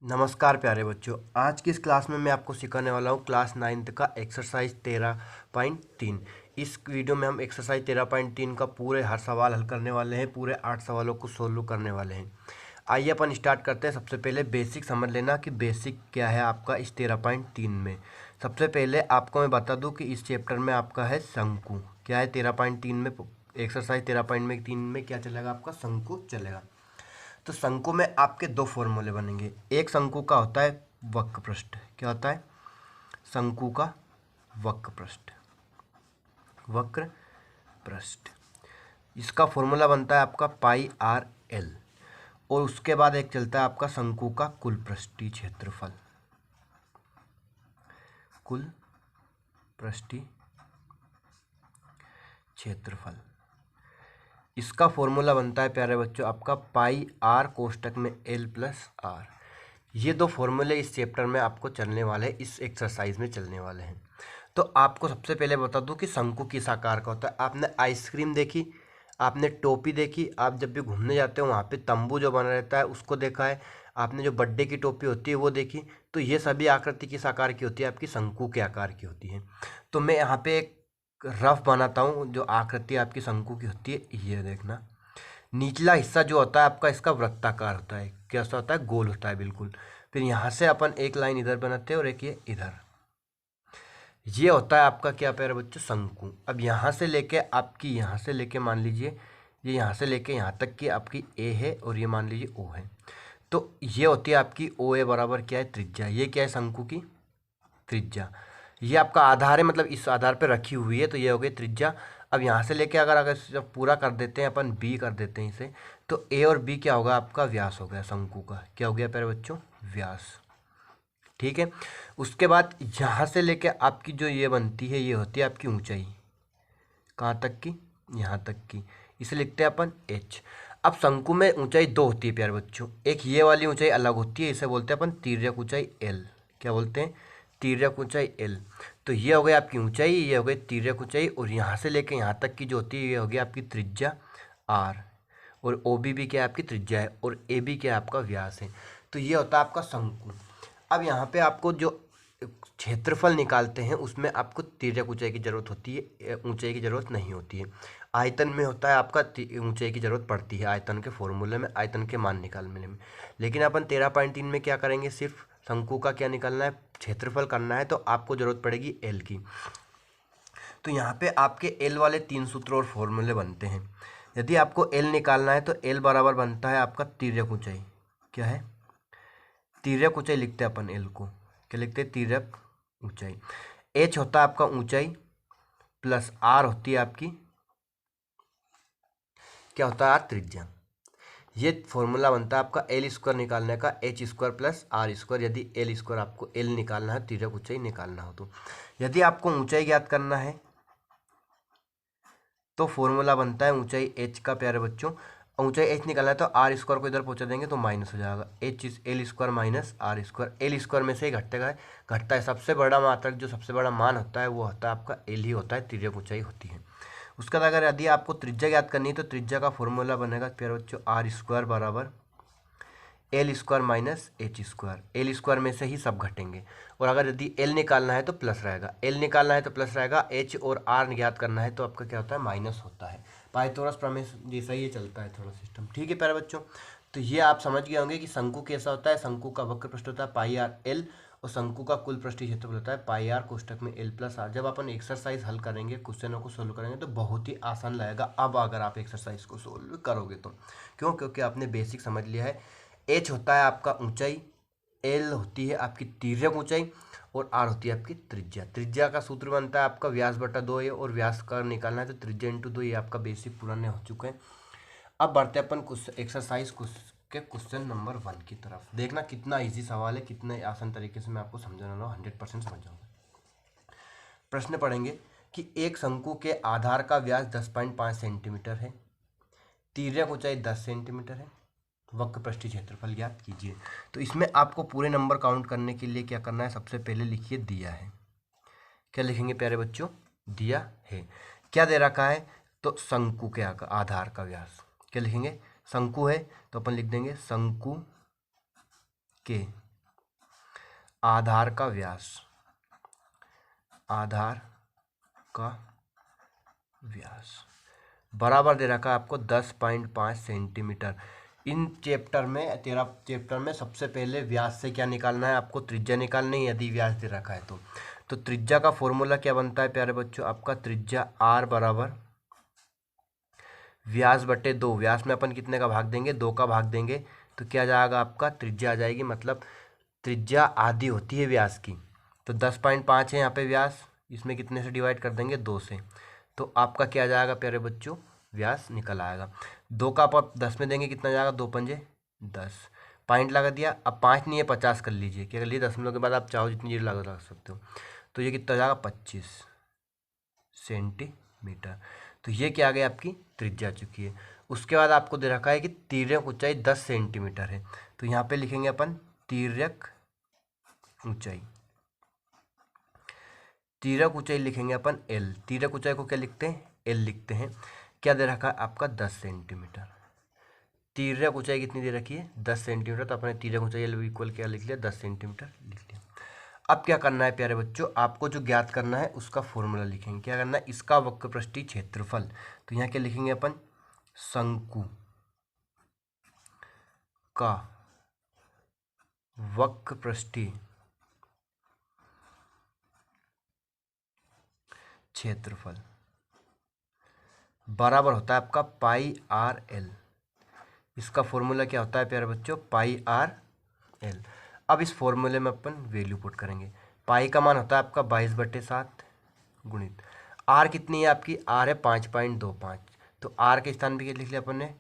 नमस्कार प्यारे बच्चों। आज की इस क्लास में मैं आपको सिखाने वाला हूँ क्लास 9th का एक्सरसाइज 13.3। इस वीडियो में हम एक्सरसाइज 13.3 का पूरे हर सवाल हल करने वाले हैं। पूरे 8 सवालों को सोल्व करने वाले हैं। आइए अपन स्टार्ट करते हैं। सबसे पहले बेसिक समझ लेना कि बेसिक क्या है आपका इस 13.3 में। सबसे पहले आपको मैं बता दूँ कि इस चैप्टर में आपका है शंकु। क्या है 13.3 में, एक्सरसाइज 13.3 में क्या चलेगा आपका शंकु चलेगा। तो शंकु में आपके दो फॉर्मूले बनेंगे। एक शंकु का होता है वक्र पृष्ठ। क्या होता है? शंकु का वक्र पृष्ठ। वक्र पृष्ठ इसका फॉर्मूला बनता है आपका पाई आर एल। और उसके बाद एक चलता है आपका शंकु का कुल पृष्ठीय क्षेत्रफल। कुल पृष्ठीय क्षेत्रफल इसका फॉर्मूला बनता है प्यारे बच्चों आपका पाई आर कोष्टक में एल प्लस आर। ये दो फॉर्मूले इस चैप्टर में आपको चलने वाले हैं, इस एक्सरसाइज में चलने वाले हैं। तो आपको सबसे पहले बता दूं कि शंकु किस आकार का होता है। आपने आइसक्रीम देखी, आपने टोपी देखी, आप जब भी घूमने जाते हो वहाँ पे तंबू जो बना रहता है उसको देखा है, आपने जो बर्थडे की टोपी होती है वो देखी। तो ये सभी आकृति किस आकार की होती है? आपकी शंकु के आकार की होती है। तो मैं यहाँ पे एक रफ बनाता हूँ जो आकृति आपकी शंकु की होती है। ये देखना, निचला हिस्सा जो होता है आपका इसका वृत्ताकार होता है। कैसा होता है? गोल होता है बिल्कुल। फिर यहाँ से अपन एक लाइन इधर बनाते हैं और एक ये इधर। ये होता है आपका क्या प्यारे बच्चों? शंकु। अब यहाँ से लेके आपकी, यहाँ से लेके मान लीजिए ये यहाँ से लेके यहाँ तक की आपकी ए है और ये मान लीजिए ओ है। तो ये होती है आपकी ओ ए बराबर क्या है? त्रिज्या। ये क्या है? शंकु की त्रिज्या। ये आपका आधार है, मतलब इस आधार पे रखी हुई है, तो ये हो गई त्रिज्या। अब यहाँ से लेके अगर अगर जब पूरा कर देते हैं अपन, बी कर देते हैं इसे, तो ए और बी क्या होगा? आपका व्यास हो गया शंकु का। क्या हो गया प्यारे बच्चों? व्यास। ठीक है। उसके बाद यहाँ से लेके आपकी जो ये बनती है ये होती है आपकी ऊंचाई। कहाँ तक की? यहाँ तक की। इसे लिखते हैं अपन एच। अब शंकु में ऊंचाई दो होती है प्यारे बच्चों। एक ये वाली ऊंचाई अलग होती है, इसे बोलते हैं अपन तिर्यक ऊंचाई एल। क्या बोलते हैं? तिर्यक ऊंचाई एल। तो ये हो गई आपकी ऊंचाई, ये हो गई तिर्यक ऊंचाई, और यहाँ से लेके यहाँ तक की जो होती है ये हो गई आपकी त्रिज्या आर। और ओ बी भी क्या है? आपकी त्रिज्या है। और ए बी क्या है? आपका व्यास है। तो ये होता है आपका शंकु। अब यहाँ पे आपको जो क्षेत्रफल निकालते हैं उसमें आपको तिर्यक ऊंचाई की जरूरत होती है, ऊंचाई की जरूरत नहीं होती है। आयतन में होता है आपका ऊंचाई की जरूरत पड़ती है, आयतन के फॉर्मूले में, आयतन के मान निकालने में। लेकिन अपन 13.3 में क्या करेंगे? सिर्फ शंकु का क्या निकालना है? क्षेत्रफल करना है, तो आपको जरूरत पड़ेगी एल की। तो यहाँ पे आपके एल वाले 3 सूत्र और फॉर्मूले बनते हैं। यदि आपको एल निकालना है तो एल बराबर बनता है आपका तिर्यक ऊंचाई। क्या है? तिर्यक ऊंचाई लिखते हैं अपन एल को। क्या लिखते हैं? तिर्यक ऊंचाई। एच होता है आपका ऊंचाई, प्लस आर होती है आपकी, क्या होता है? आर त्रिज्या। ये फॉर्मूला बनता है आपका एल स्क्वायर निकालने का, H square plus R square. यदि एल स्क्वायर आपको एल निकालना है, तिर्यक ऊंचाई निकालना हो तो। यदि आपको ऊंचाई ज्ञात करना है तो फॉर्मूला बनता है ऊंचाई एच का प्यारे बच्चों। ऊंचाई एच निकालना है तो आर स्क्वायर को इधर पहुंचा देंगे तो माइनस हो जाएगा। H is L square minus R square. L square में से ही घटता है। सबसे बड़ा मात्रक जो सबसे बड़ा मान होता है वो होता है आपका एल ही होता है, तिर्यक ऊंचाई होती है। उसके बाद अगर यदि आपको त्रिज्या ज्ञात करनी है तो त्रिज्या का फॉर्मूला बनेगा प्यारे बच्चों आर स्क्वायर बराबर L square minus H square. L square में से ही सब घटेंगे। और अगर यदि एल निकालना है तो प्लस रहेगा, एल निकालना है तो प्लस रहेगा, एच और आर ज्ञात करना है तो आपका क्या होता है? माइनस होता है। पाइथागोरस प्रमेय जैसा ही ये चलता है थोड़ा सिस्टम। ठीक है प्यारे बच्चों, तो ये आप समझ गए होंगे कि शंकु कैसा होता है। शंकु का वक्र पृष्ठ होता है पाई आर एल, और शंकु का कुल पृष्ठीय क्षेत्रफल होता है पाई आर कोष्टक में एल प्लस आर। जब अपन एक्सरसाइज हल करेंगे, क्वेश्चनों को सोल्व करेंगे तो बहुत ही आसान लगेगा अब अगर आप एक्सरसाइज को सोल्व करोगे तो। क्यों? क्योंकि आपने बेसिक समझ लिया है। एच होता है आपका ऊंचाई, एल होती है आपकी तिर्यक ऊंचाई, और आर होती है आपकी त्रिज्या। त्रिज्या का सूत्र बनता है आपका व्यास बटा 2 है, और व्यास का निकालना है तो त्रिज्या इंटू 2। ये आपका बेसिक पुराने हो चुके हैं। अब बढ़ते हैं अपन कुछ एक्सरसाइज के क्वेश्चन नंबर 1 की तरफ। देखना कितना इजी सवाल है, कितने आसान तरीके से मैं आपको समझाने वाला हूँ, 100% समझ जाऊंगा। प्रश्न पढ़ेंगे कि एक शंकु के आधार का व्यास 10.5 सेंटीमीटर है, तिर्यक ऊंचाई 10 सेंटीमीटर है, वक्र पृष्ठीय क्षेत्रफल ज्ञात कीजिए। तो इसमें आपको पूरे नंबर काउंट करने के लिए क्या करना है? सबसे पहले लिखिए दिया है। क्या लिखेंगे प्यारे बच्चों? दिया है। क्या दे रखा है? तो शंकु के आधार का व्यास। क्या लिखेंगे? शंकु है तो अपन लिख देंगे शंकु के आधार का व्यास, आधार का व्यास बराबर दे रखा है आपको 10.5 सेंटीमीटर। इन चैप्टर में 13 चैप्टर में सबसे पहले व्यास से क्या निकालना है, आपको त्रिज्या निकालनी है यदि व्यास दे रखा है तो त्रिज्या का फॉर्मूला क्या बनता है प्यारे बच्चों, आपका त्रिज्या r बराबर व्यास बटे 2। व्यास में अपन कितने का भाग देंगे, 2 का भाग देंगे तो क्या जाएगा आपका त्रिज्या आ जाएगी, मतलब त्रिज्या आधी होती है व्यास की। तो 10.5 है यहाँ पे व्यास, इसमें कितने से डिवाइड कर देंगे, 2 से, तो आपका क्या जाएगा प्यारे बच्चों, व्यास निकल आएगा। 2 का आप 10 में देंगे कितना जाएगा, 2 पंजे 10, पॉइंट लगा दिया। अब 5 नहीं है 50 कर लीजिए, क्या कर लीजिए, दशमलव के बाद आप चाहो जितनी जीरो लगा सकते हो, तो ये कितना जाएगा 25 सेंटीमीटर। तो ये क्या आ गई आपकी त्रिज्या आ चुकी है। उसके बाद आपको दे रखा है कि तिर्यक ऊंचाई 10 सेंटीमीटर है, तो यहाँ पे लिखेंगे अपन तिर्यक ऊंचाई, तिर्यक ऊंचाई लिखेंगे अपन एल। तिर्यक ऊंचाई को क्या लिखते हैं, एल लिखते हैं। क्या दे रखा है आपका 10 सेंटीमीटर। तिर्यक ऊंचाई कितनी दे रखी है, 10 सेंटीमीटर, तो अपने तिर्यक ऊंचाई एल इक्वल क्या लिख लिया, 10 सेंटीमीटर लिख लिया। अब क्या करना है प्यारे बच्चों, आपको जो ज्ञात करना है उसका फॉर्मूला लिखेंगे। क्या करना है, इसका वक्रपृष्ठीय क्षेत्रफल, तो यहाँ क्या लिखेंगे अपन, शंकु का वक्रपृष्ठीय क्षेत्रफल बराबर होता है आपका पाई आर एल। इसका फॉर्मूला क्या होता है प्यारे बच्चों, पाई आर एल। अब इस फॉर्मूले में अपन वैल्यू पुट करेंगे। पाई का मान होता है आपका 22/7 गुणित आर कितनी है आपकी, आर है 5.25, तो आर के स्थान पे क्या लिख लिया अपन ने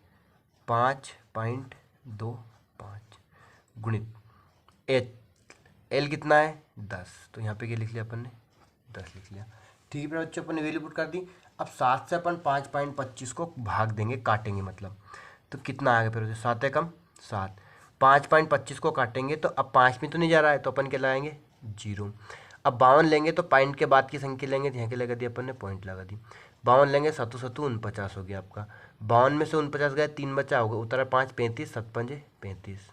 5.25 गुणित एच, एल कितना है 10, तो यहाँ पे क्या लिख लिया अपन ने 10 लिख लिया। ठीक है बच्चों, अपन ने वैल्यू पुट कर दी। अब 7 से अपन 5.25 को भाग देंगे, काटेंगे मतलब, तो कितना आ गया फिर 7 है कम 7, 5.25 को काटेंगे तो अब 5 में तो नहीं जा रहा है, तो अपन क्या लगाएंगे 0। अब 52 लेंगे तो पॉइंट के बाद की संख्या लेंगे, यहाँ के लगा दी अपन ने, पॉइंट लगा दी। 52 लेंगे, 7 7 49 हो गया आपका। 52 में से 49 गए, 3 बचा होगा, उतरा 5 35, 7 5 35,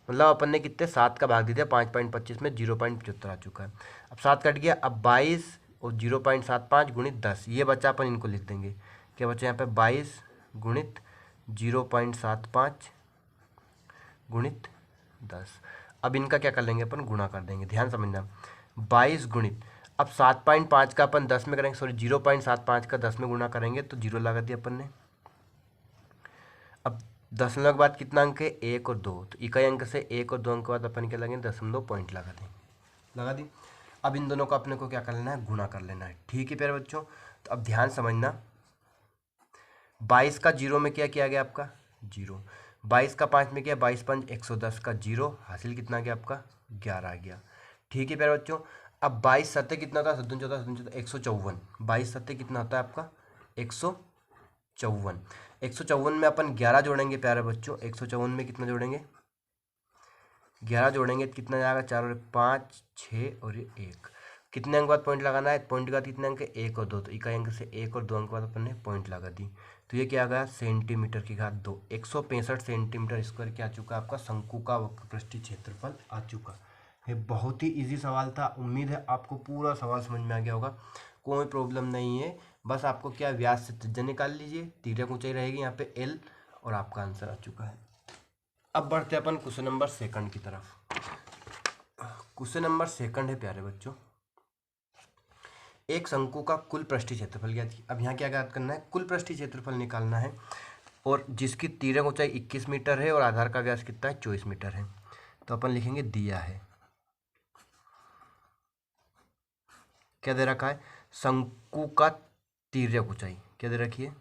मतलब अपन ने कितने 7 का भाग दे दिया, 5.25 में 0.75 आ चुका है। अब 7 कट गया, अब 22 और 0.75 गुणित 10, ये बचा, अपन इनको लिख देंगे। क्या बचा यहाँ पे 22 गुणित 0.75 गुणित 10। अब इनका क्या कर लेंगे अपन, गुणा कर देंगे, ध्यान समझना। 22 गुणित, अब 7.5 का अपन 10 में करेंगे, सॉरी 0.75 का 10 में गुणा करेंगे तो 0 लगा दिया अपन ने। अब दशमलव के बाद कितना अंक है, 1 और 2, तो इकाई अंक से 1 और 2 अंक के बाद अपन क्या लगेंगे, दशमलव पॉइंट लगा दें, लगा दी। अब इन दोनों को अपने को क्या कर लेना है, गुणा कर लेना है। ठीक है प्यारे बच्चों, तो अब ध्यान समझना, 22 का 0 में क्या किया गया आपका 0, 22 का 5 में किया, 22 5 110 का 0 हासिल कितना गया आपका 11 आ गया। ठीक है प्यारे बच्चों, अब 22 सत्ते कितना था, 7 14 7 14 154, 22 सत्ते कितना होता है आपका 154, 154 में अपन 11 जोड़ेंगे प्यारे बच्चों, 154 में कितना जोड़ेंगे 11 जोड़ेंगे, कितना जाएगा 4 और 5 6 और ये 1, कितने अंक बाद पॉइंट लगाना है, पॉइंट के बाद कितने अंक 1 और 2, तो इकाई अंक से 1 और 2 अंक बाद अपन ने पॉइंट लगा दी, तो ये क्या आ गया सेंटीमीटर की घात 2, 165 सेंटीमीटर स्क्वायर क्या आ चुका आपका शंकु का वक्रपृष्ठीय क्षेत्रफल आ चुका है। बहुत ही इजी सवाल था, उम्मीद है आपको पूरा सवाल समझ में आ गया होगा, कोई प्रॉब्लम नहीं है। बस आपको क्या व्यास से त्रिज्या निकाल लीजिए, तिर्यक ऊंचाई रहेगी यहाँ पे एल, और आपका आंसर आ चुका है। अब बढ़ते अपन क्वेश्चन नंबर 2 की तरफ। क्वेश्चन नंबर 2 है प्यारे बच्चों, एक शंकु का कुल पृष्ठीय क्षेत्रफल ज्ञात कीजिए। अब यहाँ क्या ज्ञात करना है, कुल पृष्ठीय क्षेत्रफल निकालना है, और जिसकी तिर्यक ऊंचाई 21 मीटर है और आधार का व्यास कितना है 24 मीटर है, तो अपन लिखेंगे दिया है। क्या दे रखा है, शंकु का तिर्यक ऊंचाई क्या दे रखी है,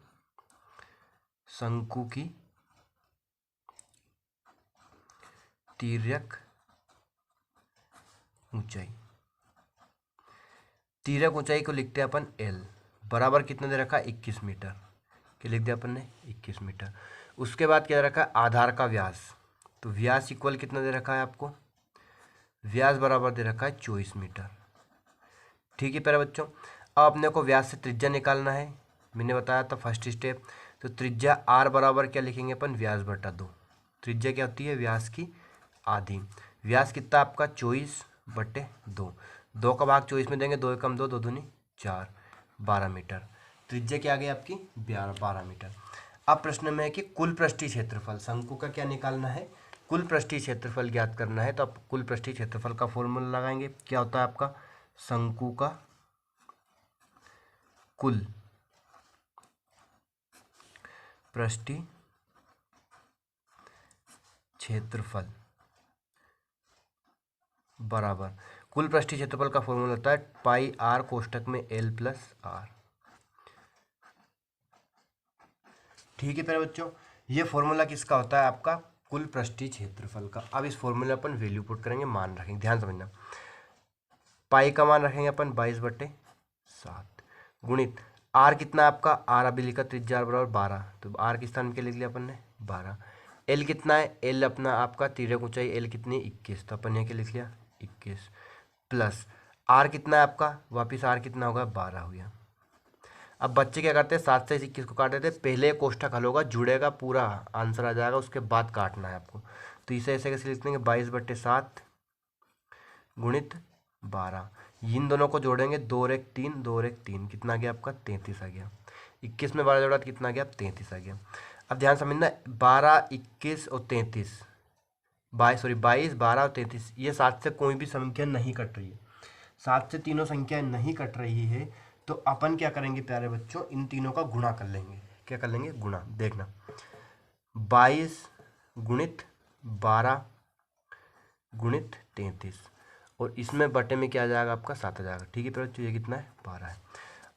शंकु की तिर्यक ऊंचाई, तिर्यक ऊंचाई को लिखते हैं अपन एल, बराबर कितना दे रखा है 21 मीटर, क्या लिख दिया अपन ने 21 मीटर। उसके बाद क्या दे रखा है आधार का व्यास, तो व्यास इक्वल कितना दे रखा है आपको, व्यास बराबर दे रखा है 24 मीटर। ठीक है प्यारे बच्चों, अब अपने को व्यास से त्रिज्या निकालना है, मैंने बताया था फर्स्ट स्टेप, तो त्रिज्या आर बराबर क्या लिखेंगे अपन, व्यास बटा 2, त्रिज्या क्या होती है व्यास की आधी, व्यास कितना आपका 24 बटे 2। 2 का भाग 24 में देंगे, 2 एकम 2, 2 दूनी 4, 12 मीटर। त्रिज्या क्या आ गई आपकी 12 मीटर। अब प्रश्न में है कि कुल पृष्ठीय क्षेत्रफल, शंकु का क्या निकालना है, कुल पृष्ठीय क्षेत्रफल ज्ञात करना है। तो आप कुल पृष्ठीय क्षेत्रफल का फॉर्मूला लगाएंगे। क्या होता है आपका, शंकु का कुल पृष्ठीय क्षेत्रफल बराबर, कुल पृष्ठीय क्षेत्रफल का फॉर्मूला होता है पाई आर कोष्टक में एल प्लस आर। ठीक है प्यारे बच्चों, ये फॉर्मूला किसका होता है, आपका कुल पृष्ठीय क्षेत्रफल का। अब इस फॉर्मूले अपन वैल्यू पुट करेंगे, मान रखेंगे, ध्यान समझना। पाई का मान रखेंगे अपन 22/7 गुणित आर कितना है आपका, आर अभी लिखा त्रिज्या आर बराबर 12, तो आर के स्थान पे लिख लिया अपन ने 12। एल कितना है, एल अपना आपका तिर्यक ऊंचाई एल कितनी 21, तो अपन यहाँ के लिख लिया 21 प्लस आर कितना है आपका, वापिस आर कितना होगा 12 हो गया। अब बच्चे क्या करते हैं, 7 से 21 को काट देते हैं, पहले कोष्ठक हल होगा, जुड़ेगा, पूरा आंसर आ जाएगा, उसके बाद काटना है आपको। तो इसे ऐसे कैसे लिख देंगे, 22/7 गुणित 12, इन दोनों को जोड़ेंगे, 2 और 1 3, 2 और 1 3, कितना गया आपका 33 आ गया। 21 में 12 जोड़ा तो कितना गया 33 आ गया। अब ध्यान समझना, 12 21 और 33, 22 12 और 33, ये 7 से कोई भी संख्या नहीं कट रही है, 7 से तीनों संख्याएं नहीं कट रही है। तो अपन क्या करेंगे प्यारे बच्चों, इन तीनों का गुणा कर लेंगे। क्या कर लेंगे, गुणा। देखना 22 गुणित 12 गुणित 33, और इसमें बटे में क्या आ जाएगा आपका 7 आ जाएगा। ठीक है प्यारे बच्चों, ये कितना है 12 है।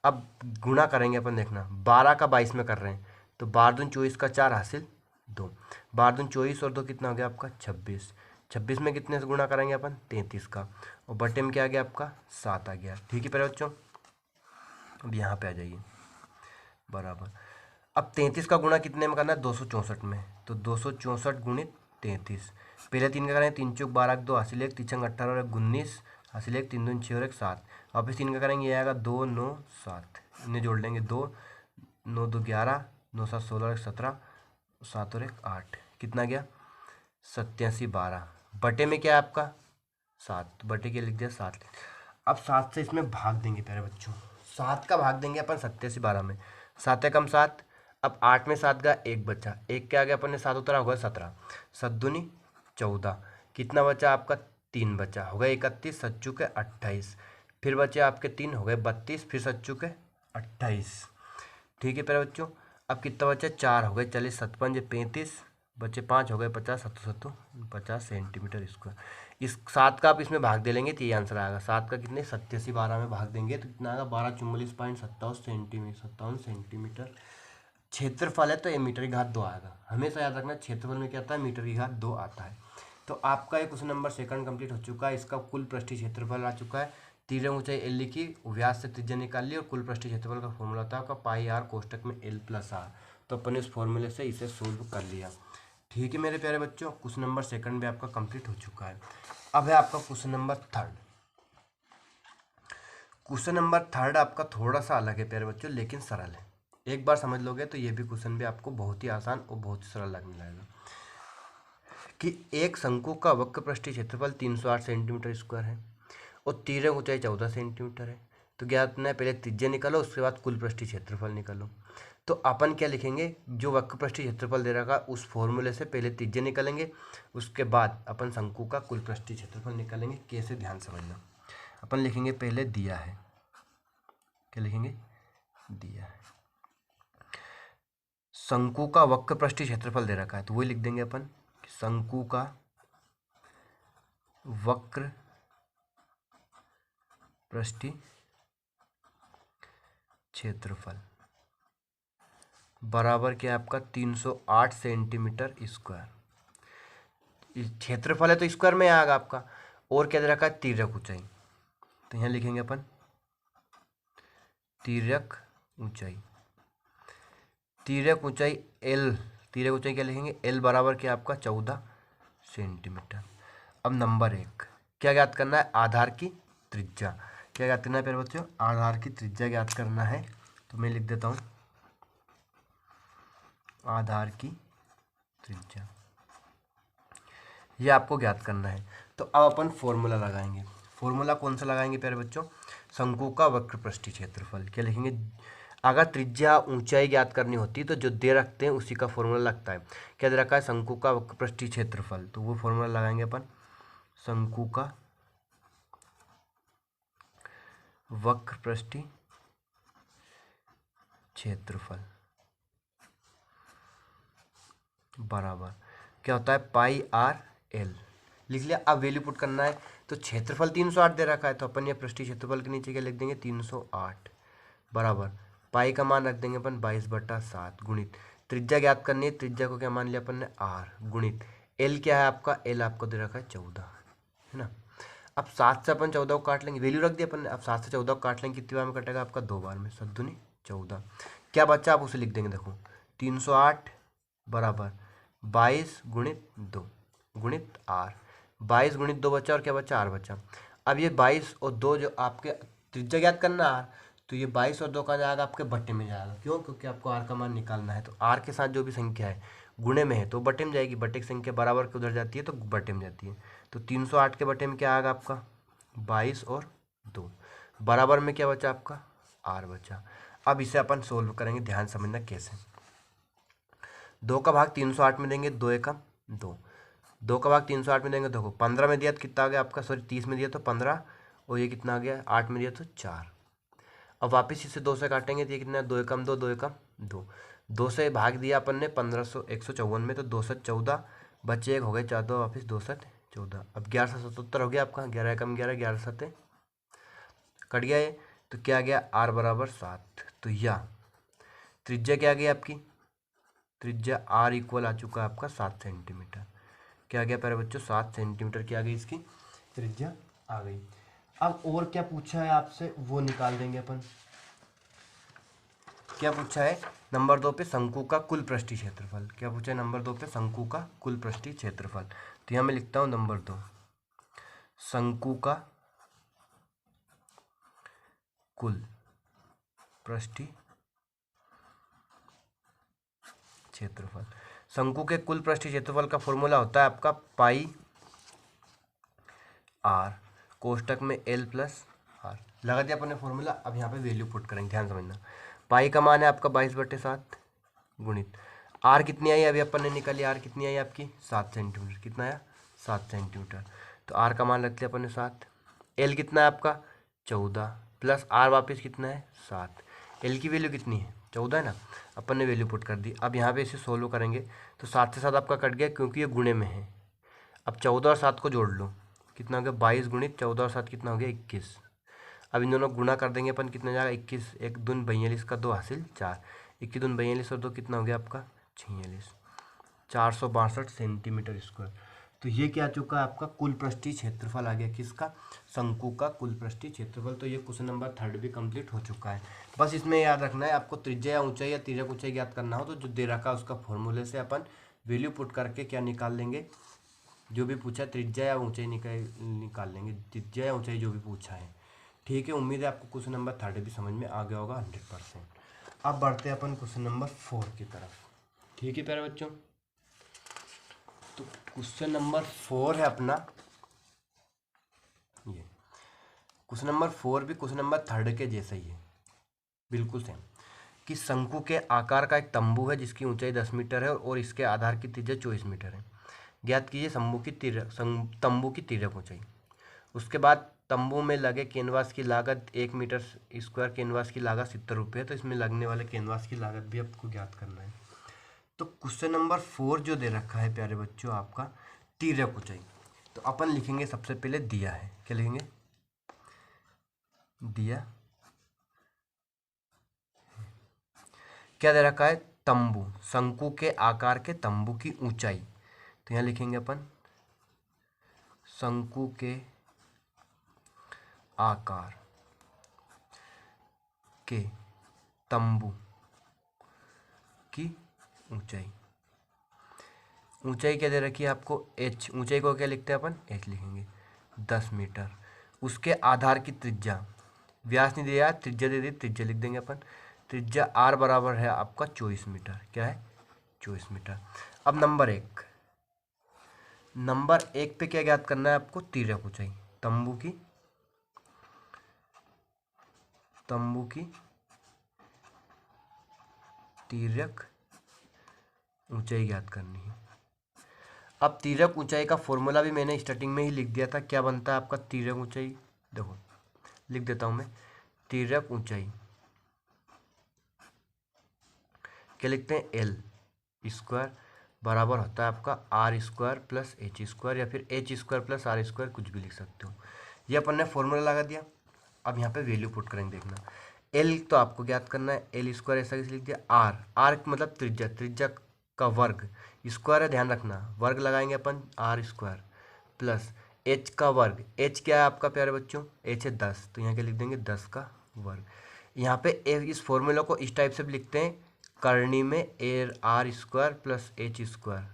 अब गुणा करेंगे अपन, देखना 12 का 22 में कर रहे हैं, तो 12 दूनी 24 का 4 हासिल 2, 12 दूनी 24 और 2 कितना हो गया आपका 26, 26 में कितने से गुणा करेंगे अपन 33 का, और बटे में क्या आ गया आपका 7 आ गया। ठीक है प्यारे बच्चों, अब यहाँ पे आ जाइए बराबर। अब 33 का गुणा कितने में करना है 264 में, तो 264 गुणित 33, पहले 3 का करेंगे, 3 चौक 12 2 हासिल 1, 3 18 और 19 हासिल 1, 3 दूनी 6 और 1 7, वापस 3 का करेंगे, ये आएगा 2 9 7, इन्हें जोड़ लेंगे, 2 9 2 11, 9 7 16 और 1 17, 7 और 1 8, कितना गया 87 12, बटे में क्या है आपका 7, बटे के लिख दिया 7। अब 7 से इसमें भाग देंगे प्यारे बच्चों, 7 का भाग देंगे अपन 87 12 में, 7 एकम 7, अब 8 में 7 का 1 बचा, 1 के आगे अपन ने 7 उतरा होगा 17, 7 दूनी 14, कितना बचा आपका 3 बचा, हो गए 31, सच्चू के 28, फिर बचे आपके 3 हो गए 32, फिर सच्चू के 28। ठीक है प्यारे बच्चों, अब कितना बचा 4 हो गए 40, 7 5 35, बचे 5 हो गए 50, 7 7 50 सेंटीमीटर स्क्वायर। इस 7 का आप इसमें भाग दे लेंगे तो ये आंसर आएगा, 7 का कितने 87 12 में भाग देंगे तो कितना आएगा 12 44.57 सेंटीमीटर क्षेत्रफल है, तो ये मीटर की घात 2 आएगा। हमेशा याद रखना, क्षेत्रफल में क्या आता है मीटर की घात 2 आता है। तो आपका ये क्वेश्चन नंबर 2 कंप्लीट हो चुका है। इसका कुल पृष्ठीय क्षेत्रफल आ चुका है, तिर्यक ऊंचाई एल लिखी, व्यास से त्रिज्या निकाल ली, और कुल पृष्ठीय क्षेत्रफल का फॉर्मूला था आपका पाई आर कोष्टक में एल प्लस आर। तो अपन ने इस फॉर्मूले से इसे सोल्व कर लिया। ठीक है मेरे प्यारे बच्चों, क्वेश्चन नंबर 2 भी आपका कंप्लीट हो चुका है। अब है आपका क्वेश्चन नंबर 3। क्वेश्चन नंबर 3 आपका थोड़ा सा अलग है प्यारे बच्चों, लेकिन सरल है। एक बार समझ लोगे तो ये भी क्वेश्चन भी आपको बहुत ही आसान और बहुत ही सरल लगने लगेगा। कि एक शंकु का वक्र पृष्ठीय क्षेत्रफल 308 सेंटीमीटर स्क्वायर है और तिर्यक ऊंचाई 14 सेंटीमीटर है। तो ज्ञात करना है, पहले त्रिज्या निकालो, उसके बाद कुल पृष्ठीय क्षेत्रफल निकालो। तो अपन क्या लिखेंगे, जो वक्र पृष्ठीय क्षेत्रफल दे रखा उस फॉर्मूले से पहले त्रिज्या निकालेंगे, उसके बाद अपन शंकु का कुल पृष्ठीय क्षेत्रफल निकालेंगे। कैसे, ध्यान समझना। अपन लिखेंगे पहले दिया है, क्या लिखेंगे, दिया है शंकु का वक्र पृष्ठीय क्षेत्रफल दे रखा है, तो वही लिख देंगे अपन, शंकु का वक्र पृष्ठीय क्षेत्रफल बराबर क्या है आपका 308 सेंटीमीटर स्क्वायर। क्षेत्रफल है तो स्क्वायर में आएगा आपका, और क्या दे रखा है तिर्यक ऊंचाई, तो यहाँ लिखेंगे अपन तिर्यक ऊंचाई, तिर्यक ऊंचाई एल, तिर्यक ऊंचाई क्या लिखेंगे एल बराबर क्या आपका 14 सेंटीमीटर। अब नंबर 1 क्या ज्ञात करना है, आधार की त्रिज्या। क्या ज्ञात करना है प्यारे बच्चों, आधार की त्रिज्या ज्ञात करना है। तो मैं लिख देता हूँ आधार की त्रिज्या, ये आपको ज्ञात करना है। तो अब अपन फॉर्मूला लगाएंगे। फॉर्मूला कौन सा लगाएंगे प्यारे बच्चों, शंकु का वक्र पृष्ठीय क्षेत्रफल। क्या लिखेंगे, अगर त्रिज्या ऊंचाई ज्ञात करनी होती तो जो दे रखते हैं उसी का फॉर्मूला लगता है। क्या दे रखा है, शंकु का वक्र पृष्ठीय क्षेत्रफल, तो वो फॉर्मूला लगाएंगे अपन, शंकु का वक्र पृष्ठीय क्षेत्रफल बराबर क्या होता है, पाई आर एल। लिख लिया। अब वैल्यू पुट करना है, तो क्षेत्रफल 308 दे रखा है, तो अपन ये पृष्ठीय क्षेत्रफल के नीचे क्या लिख देंगे, 308 बराबर पाई का मान रख देंगे अपन 22/7 गुणित त्रिज्या ज्ञात करनी है, त्रिज्या को क्या मान लिया अपन ने आर, गुणित एल क्या है आपका, एल आपको दे रखा है 14, है ना। अब 7 से अपन 14 को काट लेंगे, वैल्यू रख दिया अपन ने। अब 7 से 14 को काट लेंगे, कितनी बार में कटेगा आपका, 2 बार में, 7 दूनी 14। क्या बच्चा, आप उसे लिख देंगे, देखो 308 बराबर 22 गुणित 2 गुणित आर, 22 गुणित 2 बचा और क्या बचा, आर बचा। अब ये 22 और 2 जो आपके त्रिज्या ज्ञात करना आर, तो ये 22 और 2 का जाएगा आपके बट्टे में जाएगा, क्यों, क्योंकि आपको आर का मान निकालना है। तो आर के साथ जो भी संख्या है गुणे में है तो बट्टे में जाएगी, बट्टे की संख्या बराबर के उधर जाती है तो बट्टे में जाती है। तो 308 के बट्टे में क्या आएगा आपका, 22 और 2 बराबर में क्या बचा आपका, आर बचा। अब इसे अपन सोल्व करेंगे, ध्यान समझना कैसे। 2 का भाग 308 में देंगे, 2 एकम 2, 2 का भाग 308 में देंगे, देखो 15 में दिया तो कितना आ गया आपका, सॉरी 30 में दिया तो 15, और ये कितना आ गया 8 में दिया तो 4। अब वापस इसे 2 से काटेंगे तो ये कितना, 2 एकम 2, 2 एकम 2, 2 से भाग दिया अपन ने 154 में, तो 2 से 14 बच्चे एक हो गए 4, 2 वापस 2 से 14। अब 1177 हो गया आपका, 11 एकम 11, 11 7 कट गया ये, तो क्या आ गया, आर बराबर 7। तो या त्रिज्या क्या आ गई आपकी, त्रिज्या आर इक्वल आ चुका है आपका 7 सेंटीमीटर। क्या आ गया प्यारे बच्चों, 7 सेंटीमीटर की आ गई इसकी त्रिज्या आ गई। अब और क्या पूछा है आपसे वो निकाल देंगे अपन। क्या पूछा है, नंबर 2 पे शंकु का कुल पृष्ठीय क्षेत्रफल। क्या पूछा है नंबर 2 पे, शंकु का कुल पृष्ठीय क्षेत्रफल। तो यहाँ मैं लिखता हूँ नंबर 2, शंकु का कुल पृष्ठीय क्षेत्रफल। शंकु के कुल पृष्ठीय क्षेत्रफल का फॉर्मूला होता है आपका पाई आर, कोष्टक में एल प्लस आर, लगा दिया अपन ने फॉर्मूला। अब यहाँ पे वैल्यू पुट करेंगे, ध्यान समझना। पाई का मान है आपका 22/7 गुणित आर कितनी आई, अभी अपन ने निकाली, आर कितनी आई आपकी 7 सेंटीमीटर, कितना आया 7 सेंटीमीटर। तो आर का मान रख लिया अपन ने 7, एल कितना है आपका 14 प्लस आर वापस कितना है 7, एल की वैल्यू कितनी है 14 है ना, अपन ने वैल्यू पुट कर दी। अब यहाँ पे इसे सोल्व करेंगे तो 7 से 7 आपका कट गया क्योंकि ये गुणे में है। अब 14 और 7 को जोड़ लो, कितना हो गया 22 गुणित 14 और 7 कितना हो गया 21। अब इन दोनों गुणा कर देंगे अपन, कितना जाएगा 21, 1 दून 42 का 2 हासिल 4, 21 दून 42 और 2 कितना हो गया आपका 46, 462 सेंटीमीटर स्क्वायर। तो ये क्या आ चुका है आपका कुल पृष्ठीय क्षेत्रफल आ गया, किसका, शंकु का कुल पृष्ठीय क्षेत्रफल। तो ये क्वेश्चन नंबर 3 भी कंप्लीट हो चुका है। बस इसमें याद रखना है आपको, त्रिज्या या ऊंचाई या तिर्यक ऊंचाई ज्ञात करना हो तो जो दे रखा है उसका फॉर्मूले से अपन वैल्यू पुट करके क्या निकाल लेंगे, जो भी पूछा है त्रिज्या या ऊंचाई निकाल लेंगे, त्रिज्या या ऊंचाई जो भी पूछा है। ठीक है, उम्मीद है आपको क्वेश्चन नंबर 3 भी समझ में आ गया होगा 100%। अब बढ़ते हैं अपन क्वेश्चन नंबर 4 की तरफ। ठीक है प्यारे बच्चों, तो क्वेश्चन नंबर 4 है अपना ये, क्वेश्चन नंबर 4 भी क्वेश्चन नंबर 3 के जैसा ही है, बिल्कुल सेम। कि शंकु के आकार का एक तंबू है जिसकी ऊंचाई 10 मीटर है और इसके आधार की त्रिज्या 24 मीटर है। ज्ञात कीजिए तंबू की तिर्यक ऊंचाई। उसके बाद तंबू में लगे कैनवास की लागत 1 मीटर स्क्वायर कैनवास की लागत 70 रुपये है, तो इसमें लगने वाले कैनवास की लागत भी आपको ज्ञात करना है। तो क्वेश्चन नंबर 4 जो दे रखा है प्यारे बच्चों आपका तिर्यक ऊंचाई, तो अपन लिखेंगे सबसे पहले दिया है, क्या लिखेंगे, दिया क्या दे रखा है, तंबू, शंकु के आकार के तंबू की ऊंचाई। तो यहाँ लिखेंगे अपन शंकु के आकार के तंबू की ऊंचाई। ऊंचाई क्या दे रखी है आपको h, ऊंचाई को क्या लिखते हैं अपन h लिखेंगे 10 मीटर। उसके आधार की त्रिज्या, व्यास नहीं दिया त्रिज्या दे दी, त्रिज्या लिख देंगे अपन, त्रिज्या r बराबर है आपका 24 मीटर, क्या है 24 मीटर। अब नंबर 1 पे क्या ज्ञात करना है आपको, तिर्यक ऊंचाई तंबू की तंबू की तिर्यक ऊंचाई ज्ञात करनी है। अब तिर्यक ऊंचाई का फॉर्मूला भी मैंने स्टार्टिंग में ही लिख दिया था। क्या बनता है आपका तिर्यक ऊंचाई, देखो लिख देता हूं मैं। तिर्यक ऊंचाई क्या लिखते हैं, एल स्क्वायर बराबर होता है आपका R square plus H square, या फिर H square plus R square, कुछ भी लिख सकते हो। ये अपन ने फॉर्मूला लगा दिया। अब यहाँ पे वैल्यू पुट करेंगे, देखना एल तो आपको ज्ञात करना है, एल स्क्वायर ऐसा कैसे लिख दिया, आर, आर मतलब त्रिज्या, त्रिज्या का वर्ग, स्क्वायर है ध्यान रखना, वर्ग लगाएंगे अपन आर स्क्वायर प्लस एच का वर्ग, एच क्या है आपका प्यारे बच्चों, एच है 10, तो यहाँ क्या लिख देंगे 10 का वर्ग। यहाँ पे इस फॉर्मूला को इस टाइप से भी लिखते हैं, करनी में एर R square plus H square,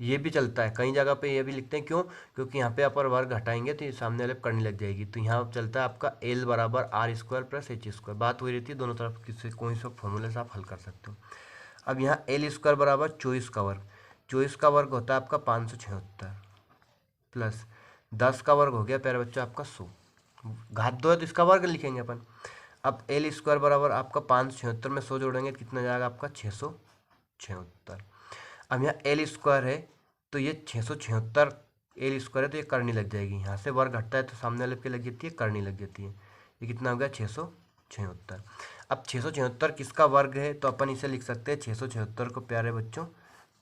ये भी चलता है कई जगह पे, ये भी लिखते हैं, क्यों, क्योंकि यहाँ पे अपर वर्ग हटाएंगे तो ये सामने वाले करनी लग जाएगी, तो यहाँ चलता है आपका एल बराबर R square plus H square, बात वही रहती है, दोनों तरफ किसी कोई सा फॉर्मूले से आप हल कर सकते हो। अब यहाँ एल स्क्वायर बराबर 24 का वर्ग, 24 का वर्ग होता है आपका 576 प्लस 10 का वर्ग हो गया प्यारे बच्चों आपका 100, घात 2 है तो इसका वर्ग लिखेंगे अपन। अब एल स्क्वायर बराबर आपका 576 में 100 जोड़ेंगे तो कितना जाएगा आपका 676। अब यहाँ एल स्क्वायर है तो ये 676 एल स्क्वायर है तो ये करनी लग जाएगी, यहाँ से वर्ग घटता है तो सामने वाले पे लग जाती है, करनी लग जाती है, ये कितना हो गया 676। अब 676 किसका वर्ग है, तो अपन इसे लिख सकते हैं 676 को प्यारे बच्चों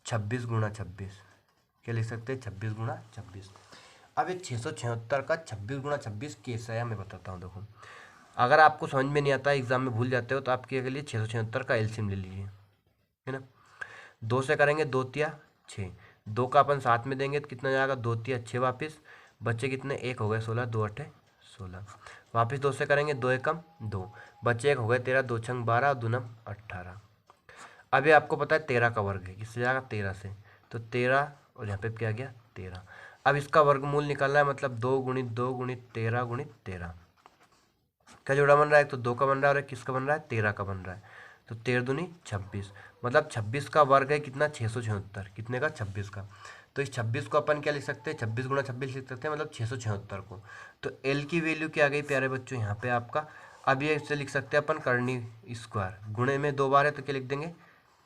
26 गुणा 26, क्या लिख सकते हैं 26 गुणा 26। अब ये 676 का 26 गुणा 26 कैसा है मैं बताता हूँ, देखो अगर आपको समझ में नहीं आता, एग्जाम में भूल जाते हो, तो आपके लिए 676 का एलसीएम ले लीजिए, है ना, 2 से करेंगे 2 तिया 6, 2 का अपन साथ में देंगे तो कितना जाएगा 2 तिया 6, वापिस बच्चे कितने 1 हो गए 16, 2 8 16, वापिस 2 से करेंगे 2 एकम 2, बच्चे 1 हो गए 13, 2 छंग 12, 2 नम 18। अब ये आपको पता है 13 का वर्ग है, किससे जाएगा 13 से, तो 13 और यहाँ पे क्या गया 13। अब इसका वर्गमूल निकालना है, मतलब 2 गुणित 2 गुणित 13 गुणित 13, क्या जोड़ा बन रहा है, एक तो 2 का बन रहा है और एक किसका बन रहा है 13 का बन रहा है, तो 13 दूनी 26, मतलब 26 का वर्ग है कितना 676, कितने का 26 का, तो इस 26 को अपन क्या लिख सकते हैं 26 गुणा 26 लिख सकते हैं, मतलब 676 को। तो एल की वैल्यू क्या आ गई प्यारे बच्चों यहाँ पे आपका, अब ये इससे लिख सकते हैं अपन करनी स्क्वायर, गुणे में 2 बार है तो क्या लिख देंगे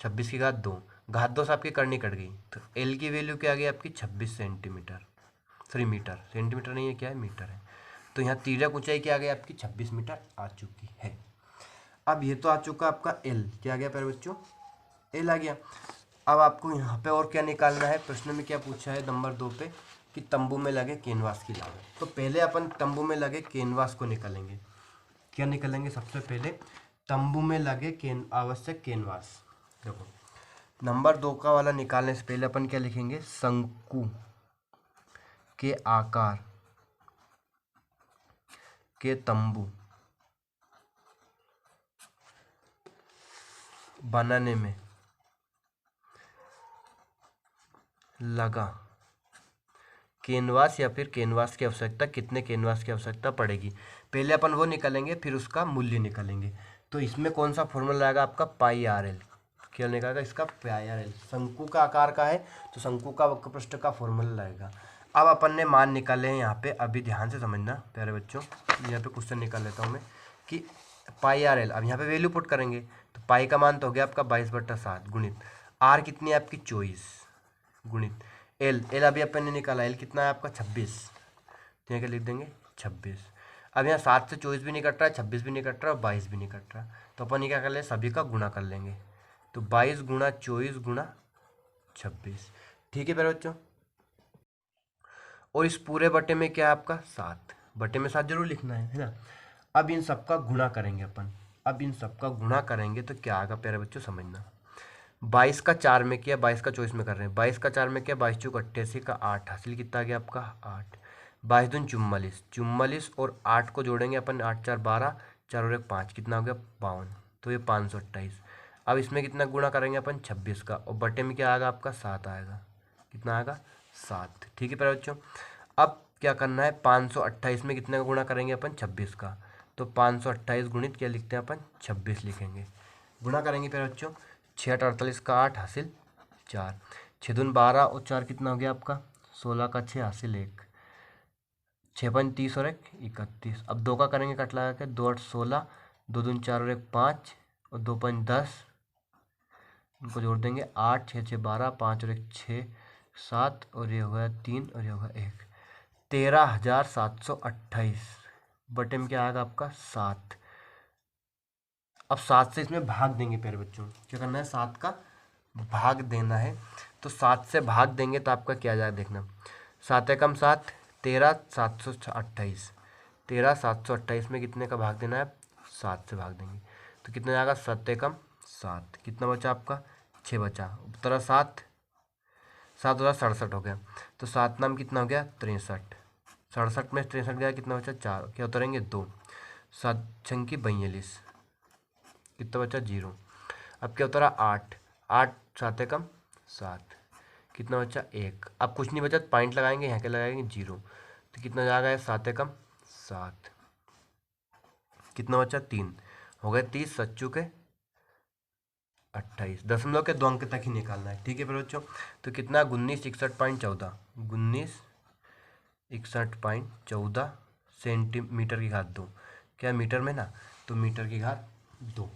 26 की घात 2, घात 2 से आपकी करनी कट गई, तो एल की वैल्यू क्या आ गई आपकी 26 सेंटीमीटर, सॉरी मीटर, सेंटीमीटर नहीं है क्या है मीटर है, तो यहाँ तिर्यक ऊंचाई क्या आ गई आपकी 26 मीटर आ चुकी है। अब ये तो आ चुका आपका एल, क्या आ गया प्यारे बच्चों एल आ गया। अब आपको यहाँ पे और क्या निकालना है, प्रश्न में क्या पूछा है नंबर 2 पे कि तंबू में लगे कैनवास की लागत, तो पहले अपन तंबू में लगे कैनवास को निकालेंगे, क्या निकालेंगे सबसे पहले तंबू में लगे आवश्यक कैनवास। देखो नंबर 2 का वाला निकालने से पहले अपन क्या लिखेंगे, शंकु के आकार के तंबू बनाने में लगा कैनवास या फिर कैनवास की आवश्यकता, कितने कैनवास की आवश्यकता पड़ेगी, पहले अपन वो निकालेंगे फिर उसका मूल्य निकालेंगे। तो इसमें कौन सा फॉर्मूला आएगा आपका पाई आर एल, क्या निकालेगा इसका पाई आर एल, शंकु का आकार का है तो शंकु का वक्रपृष्ठ का फॉर्मूला लगेगा। अब अपन ने मान निकाले हैं यहाँ पे, अभी ध्यान से समझना प्यारे बच्चों, यहाँ पे क्वेश्चन निकाल लेता हूँ मैं कि पाई आर एल, अब यहाँ पे वैल्यू पुट करेंगे तो पाई का मान तो हो गया आपका 22/7 गुणित आर कितनी है आपकी 24 गुणित एल, एल अभी अपन ने निकाला, एल कितना है आपका 26, तो यहाँ क्या लिख देंगे 26। अब यहाँ 7 से 24 भी नहीं कट रहा है, 26 भी नहीं कट रहा और 22 भी नहीं कट रहा, तो अपन ये क्या कर लें सभी का गुणा कर लेंगे, तो 22 गुणा 24 गुणा 26, ठीक है प्यारे बच्चों। और इस पूरे बटे में क्या है आपका 7, बटे में 7 जरूर लिखना है ना। अब इन सबका गुणा करेंगे अपन, अब इन सबका गुणा करेंगे तो क्या आएगा प्यारे बच्चों समझना, 22 का 4 में किया, 22 का 24 में कर रहे हैं, 22 का 4 में किया 22 चौक 88 का 8 हासिल कितना आ गया आपका 8, 22 दून 44, 44 और 8 को जोड़ेंगे अपन, 8 4 12, 4 और 1 5, कितना हो गया 52, तो ये 528। अब इसमें कितना गुणा करेंगे अपन 26 का, और बटे में क्या आएगा आपका 7 आएगा, कितना आएगा 7, ठीक है प्यारे बच्चों। अब क्या करना है 528 में कितने का गुणा करेंगे अपन 26 का, तो 528 गुणित क्या लिखते हैं अपन 26 लिखेंगे, गुणा करेंगे प्यारे बच्चों, 6 48 का 8 हासिल 4, 6 दून 12 और 4 कितना हो गया आपका 16 का 6 हासिल 1, 6 × 5 = 30 और 1 = 31। अब 2 का करेंगे कट लगा के, 2 × 8 = 16, 2 दूनी 4 और 1 5 और 2 × 5 = 10, उनको जोड़ देंगे 8, 6 × 6 = 12, 5 और 1 = 6, 7 और ये होगा 3 और ये होगा 1, 13,728 बटे में क्या आएगा आपका 7। अब 7 से इसमें भाग देंगे प्यारे बच्चों, क्या करना है 7 का भाग देना है। तो 7 से भाग देंगे तो आपका क्या आ जाएगा देखना, 7 एकम 7, 13,728, 13,728 में कितने का भाग देना है 7 से भाग देंगे तो कितना जाएगा 7 एकम 7, कितना बचा आपका 6 बचा, उत्तरा 7, 7 × 67 हो गया। तो 7 नाम कितना हो गया 63, 67 में 63 गया कितना बचा 4, क्या उतरेंगे 2, 7 छंकी 42, कितना बचा 0। अब क्या उतरा 8, 8 7 एकम 7, कितना बचा 1। अब कुछ नहीं बचा तो पॉइंट लगाएंगे, यहाँ के लगाएंगे 0, तो कितना जाएगा 7 एकम 7, कितना बचा 3, हो गए 30, 7 के 28, दशमलव के 2 अंक तक ही निकालना है। ठीक है फिर बच्चों, तो कितना 19 61.14, 19 61.14 सेंटीमीटर की घात 2, क्या मीटर में ना, तो मीटर की घात 2।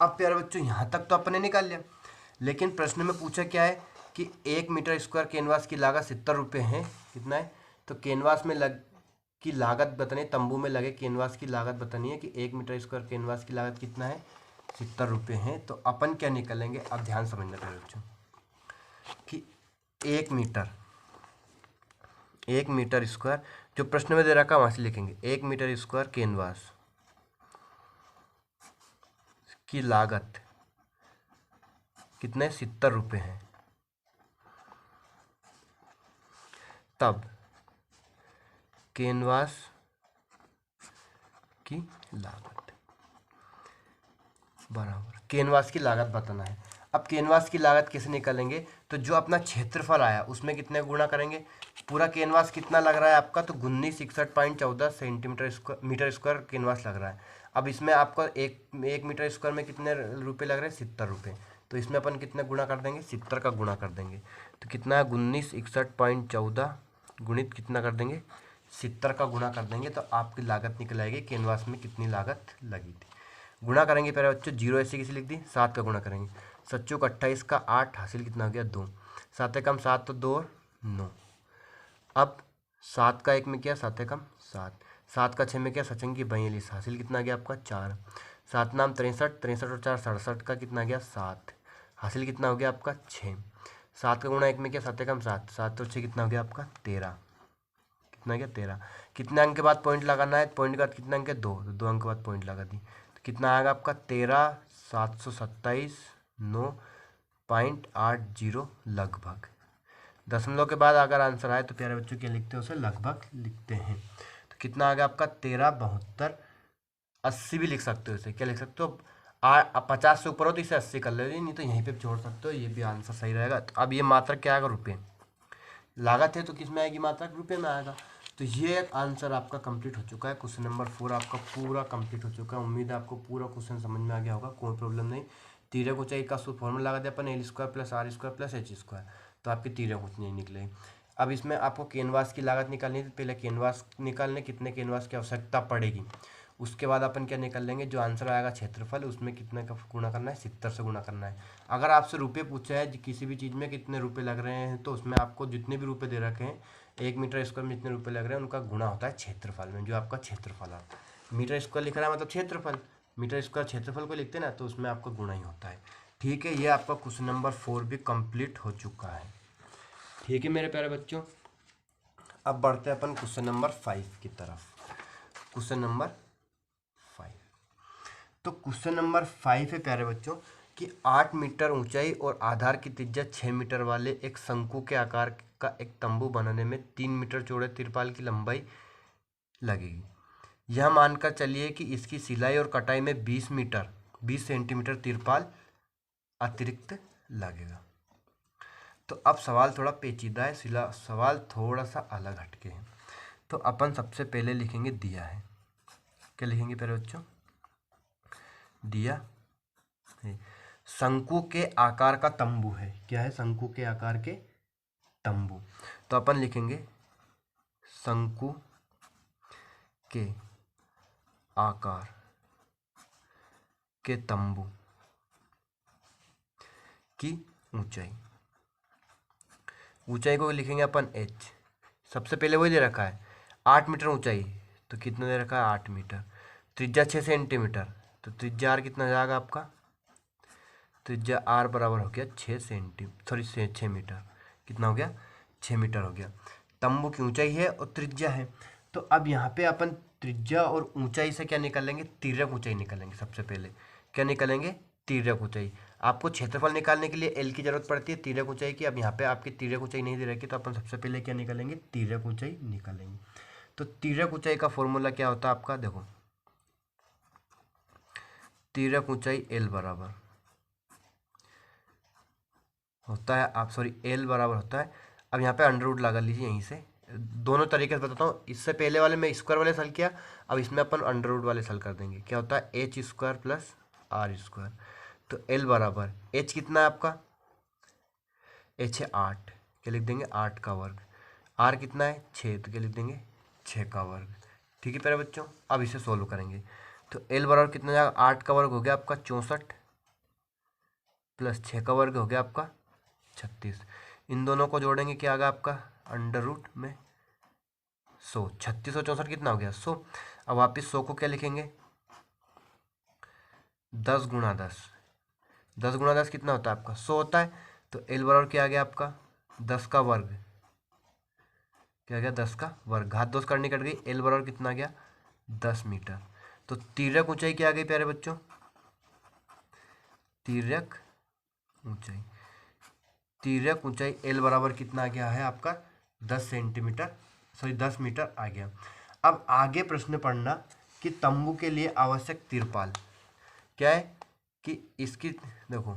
अब प्यारे बच्चों यहाँ तक तो अपने निकाल लिया, लेकिन प्रश्न में पूछा क्या है कि 1 मीटर स्क्वायर कैनवास की लागत 70 रुपये है, कितना है, तो कैनवास में की लागत बतानी, तंबू में लगे कैनवास की लागत बतानी है कि 1 मीटर स्क्वायर कैनवास की लागत कितना है 70 रुपये हैं। तो अपन क्या निकालेंगे, अब ध्यान समझना प्यारे बच्चों कि 1 मीटर स्क्वायर जो प्रश्न में दे रखा वहाँ से लिखेंगे, 1 मीटर स्क्वायर कैनवास की लागत कितने 70 रुपये हैं, तब कैनवास की लागत बराबर कैनवास की लागत बताना है। अब कैनवास की लागत कैसे निकालेंगे, तो जो अपना क्षेत्रफल आया उसमें कितने गुणा करेंगे, पूरा कैनवास कितना लग रहा है आपका, तो 19 61.14 centimetre square metre square canvas लग रहा है। अब इसमें आपका एक मीटर स्क्वायर में कितने रुपए लग रहे हैं 70 रुपये, तो इसमें अपन कितने गुणा कर देंगे 70 का गुणा कर देंगे, तो कितना है 19 61.14 गुणित कितना कर देंगे 70 का गुणा कर देंगे, तो आपकी लागत निकल आएगी कैनवास में कितनी लागत लगी थी। गुणा करेंगे पहले बच्चों, 0 ऐसे किसी लिख दी, 7 का गुणा करेंगे, 7 × 28 का 8 हासिल कितना हो गया 2, 7 एकम 7 तो 2 और 9। अब 7 का 1 में क्या 7 एकम 7, 7 का 6 में क्या 7 की 42 हासिल कितना गया आपका 4, 7 नाम 63, 63 और 4 67 का कितना गया 7 हासिल कितना हो गया आपका 6, 7 का गुणा 1 में क्या 7 एकम 7, 7 और 6 कितना हो गया आपका 13, कितना गया 13। कितने अंक के बाद पॉइंट लगाना है, पॉइंट के बाद कितने अंक है 2, तो 2 अंक के बाद पॉइंट लगा दी, तो कितना आएगा आपका 13,727 9.80 लगभग। दशमलव के बाद अगर आंसर आए तो प्यारे बच्चों क्या लिखते हैं उसे लगभग लिखते हैं। तो कितना आ गया आपका 1372 80 भी लिख सकते हो, इसे क्या लिख सकते हो 50 से ऊपर हो तो इसे 80 कर लो, नहीं तो यहीं पे छोड़ सकते हो, ये भी आंसर सही रहेगा। तो अब ये मात्रक क्या आएगा रुपये, लागत है तो किस में आएगी मात्रक रुपये में आएगा। तो ये आंसर आपका कंप्लीट हो चुका है, क्वेश्चन नंबर 4 आपका पूरा कंप्लीट हो चुका है। उम्मीद है आपको पूरा क्वेश्चन समझ में आ गया होगा, कोई प्रॉब्लम नहीं। तिर्यक ऊंचाई का फॉर्मूला लगा दिया अपन L² + R² + H², तो आपकी तिर्यक ऊंचाई निकले। अब इसमें आपको कैनवास की लागत निकालनी है, तो पहले कैनवास निकालने कितने कैनवास की आवश्यकता पड़ेगी, उसके बाद अपन क्या निकाल लेंगे जो आंसर आएगा क्षेत्रफल उसमें कितने का गुणा करना है 70 से गुणा करना है। अगर आपसे रुपये पूछा है किसी भी चीज़ में कितने रुपये लग रहे हैं, तो उसमें आपको जितने भी रुपये दे रखे हैं 1 मीटर स्क्वायर में जितने रुपये लग रहे हैं उनका गुणा होता है क्षेत्रफल में, जो आपका क्षेत्रफल है। मीटर स्क्वायर लिख रहा है मतलब क्षेत्रफल, मीटर स्क्वायर क्षेत्रफल को लिखते हैं ना, तो उसमें आपका गुणा ही होता है। ठीक है, ये आपका क्वेश्चन नंबर 4 भी कंप्लीट हो चुका है। ठीक है मेरे प्यारे बच्चों, अब बढ़ते हैं अपन क्वेश्चन नंबर 5 की तरफ। क्वेश्चन नंबर 5, तो क्वेश्चन नंबर 5 है प्यारे बच्चों कि 8 मीटर ऊंचाई और आधार की त्रिज्या 6 मीटर वाले एक शंकु के आकार का एक तंबू बनाने में 3 मीटर चौड़े तिरपाल की लंबाई लगेगी। यह मानकर चलिए कि इसकी सिलाई और कटाई में 20 सेंटीमीटर तिरपाल अतिरिक्त लगेगा। तो अब सवाल थोड़ा पेचीदा है, सवाल थोड़ा सा अलग हटके है। तो अपन सबसे पहले लिखेंगे दिया है, क्या लिखेंगे प्यारे बच्चों, दिया है शंकु के आकार का तंबू है। क्या है, शंकु के आकार के तंबू। तो अपन लिखेंगे शंकु के आकार के तंबू की ऊंचाई, ऊंचाई को लिखेंगे अपन h। सबसे पहले वही दे रखा है 8 मीटर ऊंचाई, तो कितना दे रखा है 8 मीटर। त्रिज्या 6 सेंटीमीटर, तो त्रिज्या r कितना जाएगा आपका, त्रिज्या r बराबर हो गया 6 मीटर। कितना हो गया 6 मीटर हो गया। तंबू की ऊंचाई है और त्रिज्या है, तो अब यहाँ पे अपन त्रिज्या और ऊंचाई से क्या निकालेंगे, तिर्यक ऊंचाई निकालेंगे। सबसे पहले क्या निकालेंगे, तिर्यक ऊंचाई। आपको क्षेत्रफल निकालने के लिए एल की जरूरत पड़ती है तिर्यक ऊंचाई की। अब यहाँ पे आपकी तिर्यक ऊंचाई नहीं दे रखी, तो अपन सबसे पहले क्या निकालेंगे, तिर्यक ऊंचाई निकालेंगे। तो तिर्यक ऊंचाई का फॉर्मूला क्या होता है आपका, देखो तिर्यक ऊंचाई एल बराबर होता है एल बराबर होता है। अब यहाँ पे अंडर रूट लगा लीजिए यहीं से। दोनों तरीके से बताता हूँ, इससे पहले वाले में स्क्वायर वाले सल किया, अब इसमें अपन अंडर रूट वाले सल कर देंगे। क्या होता है H square plus R square. तो एल बराबर एच कितना है आपका, एच है 8, क्या लिख देंगे 8 का वर्ग। आर कितना है 6, तो क्या लिख देंगे 6 का वर्ग। ठीक है प्यारे बच्चों, अब इसे सोल्व करेंगे। तो एल बराबर कितना जाएगा, 8 का वर्ग हो गया आपका 64 प्लस 6 का वर्ग हो गया आपका 36। इन दोनों को जोड़ेंगे क्या आ गया आपका अंडर रूट में 100। 36 और 64 कितना हो गया 100। अब वापिस 100 को क्या लिखेंगे 10 गुणा 10। 10 गुणा 10 कितना होता है आपका 100 होता है। तो एल बराबर क्या आ गया आपका 10 का वर्ग, क्या आ गया 10 का वर्ग, घात 2 करनी कट गई। एल बराबर कितना आ गया 10 मीटर। तो तिर्यक ऊंचाई क्या आ गई प्यारे बच्चों, तिर्यक ऊंचाई, तिर्यक ऊंचाई एल बराबर कितना आ गया है आपका 10 मीटर आ गया। अब आगे प्रश्न पढ़ना कि तंबू के लिए आवश्यक तिरपाल क्या है, कि इसकी देखो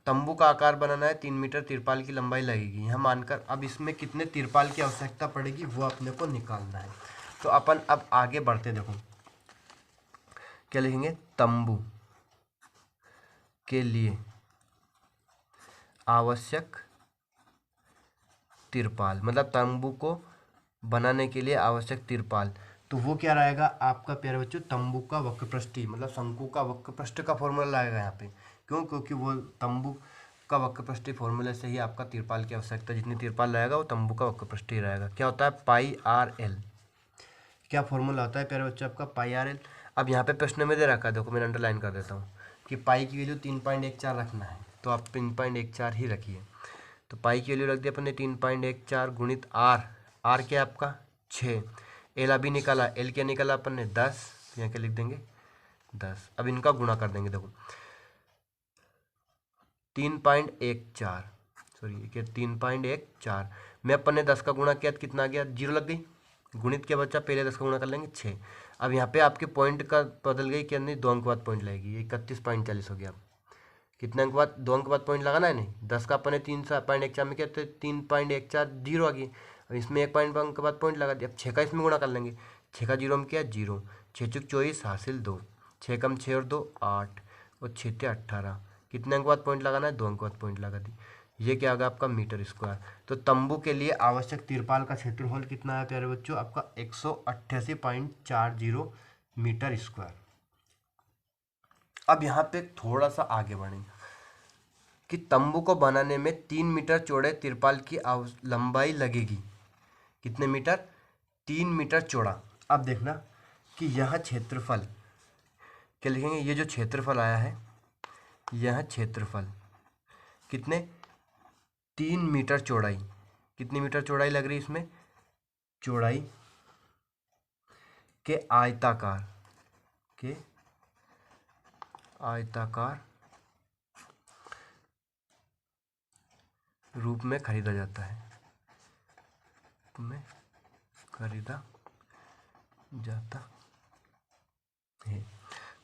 तंबू का आकार बनाना है 3 मीटर तिरपाल की लंबाई लगेगी यह मानकर। अब इसमें कितने तिरपाल की आवश्यकता पड़ेगी वो अपने को निकालना है। तो अपन अब आगे बढ़ते, देखो क्या लिखेंगे, तंबू के लिए आवश्यक तिरपाल, मतलब तंबू को बनाने के लिए आवश्यक तिरपाल। तो वो क्या रहेगा आपका प्यारे बच्चों, तंबू का वक्रपृष्ठीय मतलब शंकु का वक्रपृष्ठ का फॉर्मूला लगेगा यहाँ पे। क्यों, क्योंकि वो तंबू का वक्रपृष्ठीय फॉर्मूले से ही आपका तिरपाल की आवश्यकता, जितनी तिरपाल रहेगा वो तंबू का वक्रपृष्ठीय रहेगा। क्या होता है पाई आर एल, क्या फॉर्मूला होता है प्यारे बच्चों आपका पाई आर एल। अब यहाँ पे प्रश्न में दे रखा है, देखो मैं अंडरलाइन कर देता हूँ कि पाई की वैल्यू 3.14 रखना है, तो आप 3.14 ही रखिए। तो पाई की वैल्यू रख दिया अपन ने 3.14 गुणित आर, आर क्या आपका 6, एल अभी निकाला, एल क्या निकाला अपन ने 10, यहाँ क्या लिख देंगे 10। अब इनका गुणा कर देंगे, देखो 3.14 क्या 3.14 में अपन ने 10 का गुणा किया तो कितना आ गया 0 लग गई। गुणित क्या बच्चा, पहले 10 का गुणा कर लेंगे 6। अब यहाँ पे आपके पॉइंट का बदल गई, क्या नहीं 2 अंक बाद पॉइंट लगेगी, 31.40 हो गया। कितने अंक बाद 2 अंक बाद पॉइंट लगाना है नहीं, 10 का अपन ने 3.14 में किया तो 3.14 जीरो आ गई। अब इसमें 1 पॉइंट अंक बाद पॉइंट लगा दिया। अब 6 का इसमें गुणा कर लेंगे, 6 का 0 में किया 0, 6 चुक 24 हासिल 2, 6 कम 6 और 2 8 और 6 थे 18। कितने अंक बाद पॉइंट लगाना है 2 अंक बाद पॉइंट लगा दी। ये क्या होगा आपका मीटर स्क्वायर। तो तंबू के लिए आवश्यक तिरपाल का क्षेत्रफल कितना है प्यारे बच्चों आपका 188.40 मीटर स्क्वायर। अब यहाँ पे थोड़ा सा आगे बढ़ेंगे कि तंबू को बनाने में 3 मीटर चौड़े तिरपाल की लंबाई लगेगी। कितने मीटर, 3 मीटर चौड़ा। अब देखना कि यह क्षेत्रफल क्या लिखेंगे, ये जो क्षेत्रफल आया है यह क्षेत्रफल कितने 3 मीटर चौड़ाई, कितनी मीटर चौड़ाई लग रही है इसमें, चौड़ाई के आयताकार रूप में खरीदा जाता है,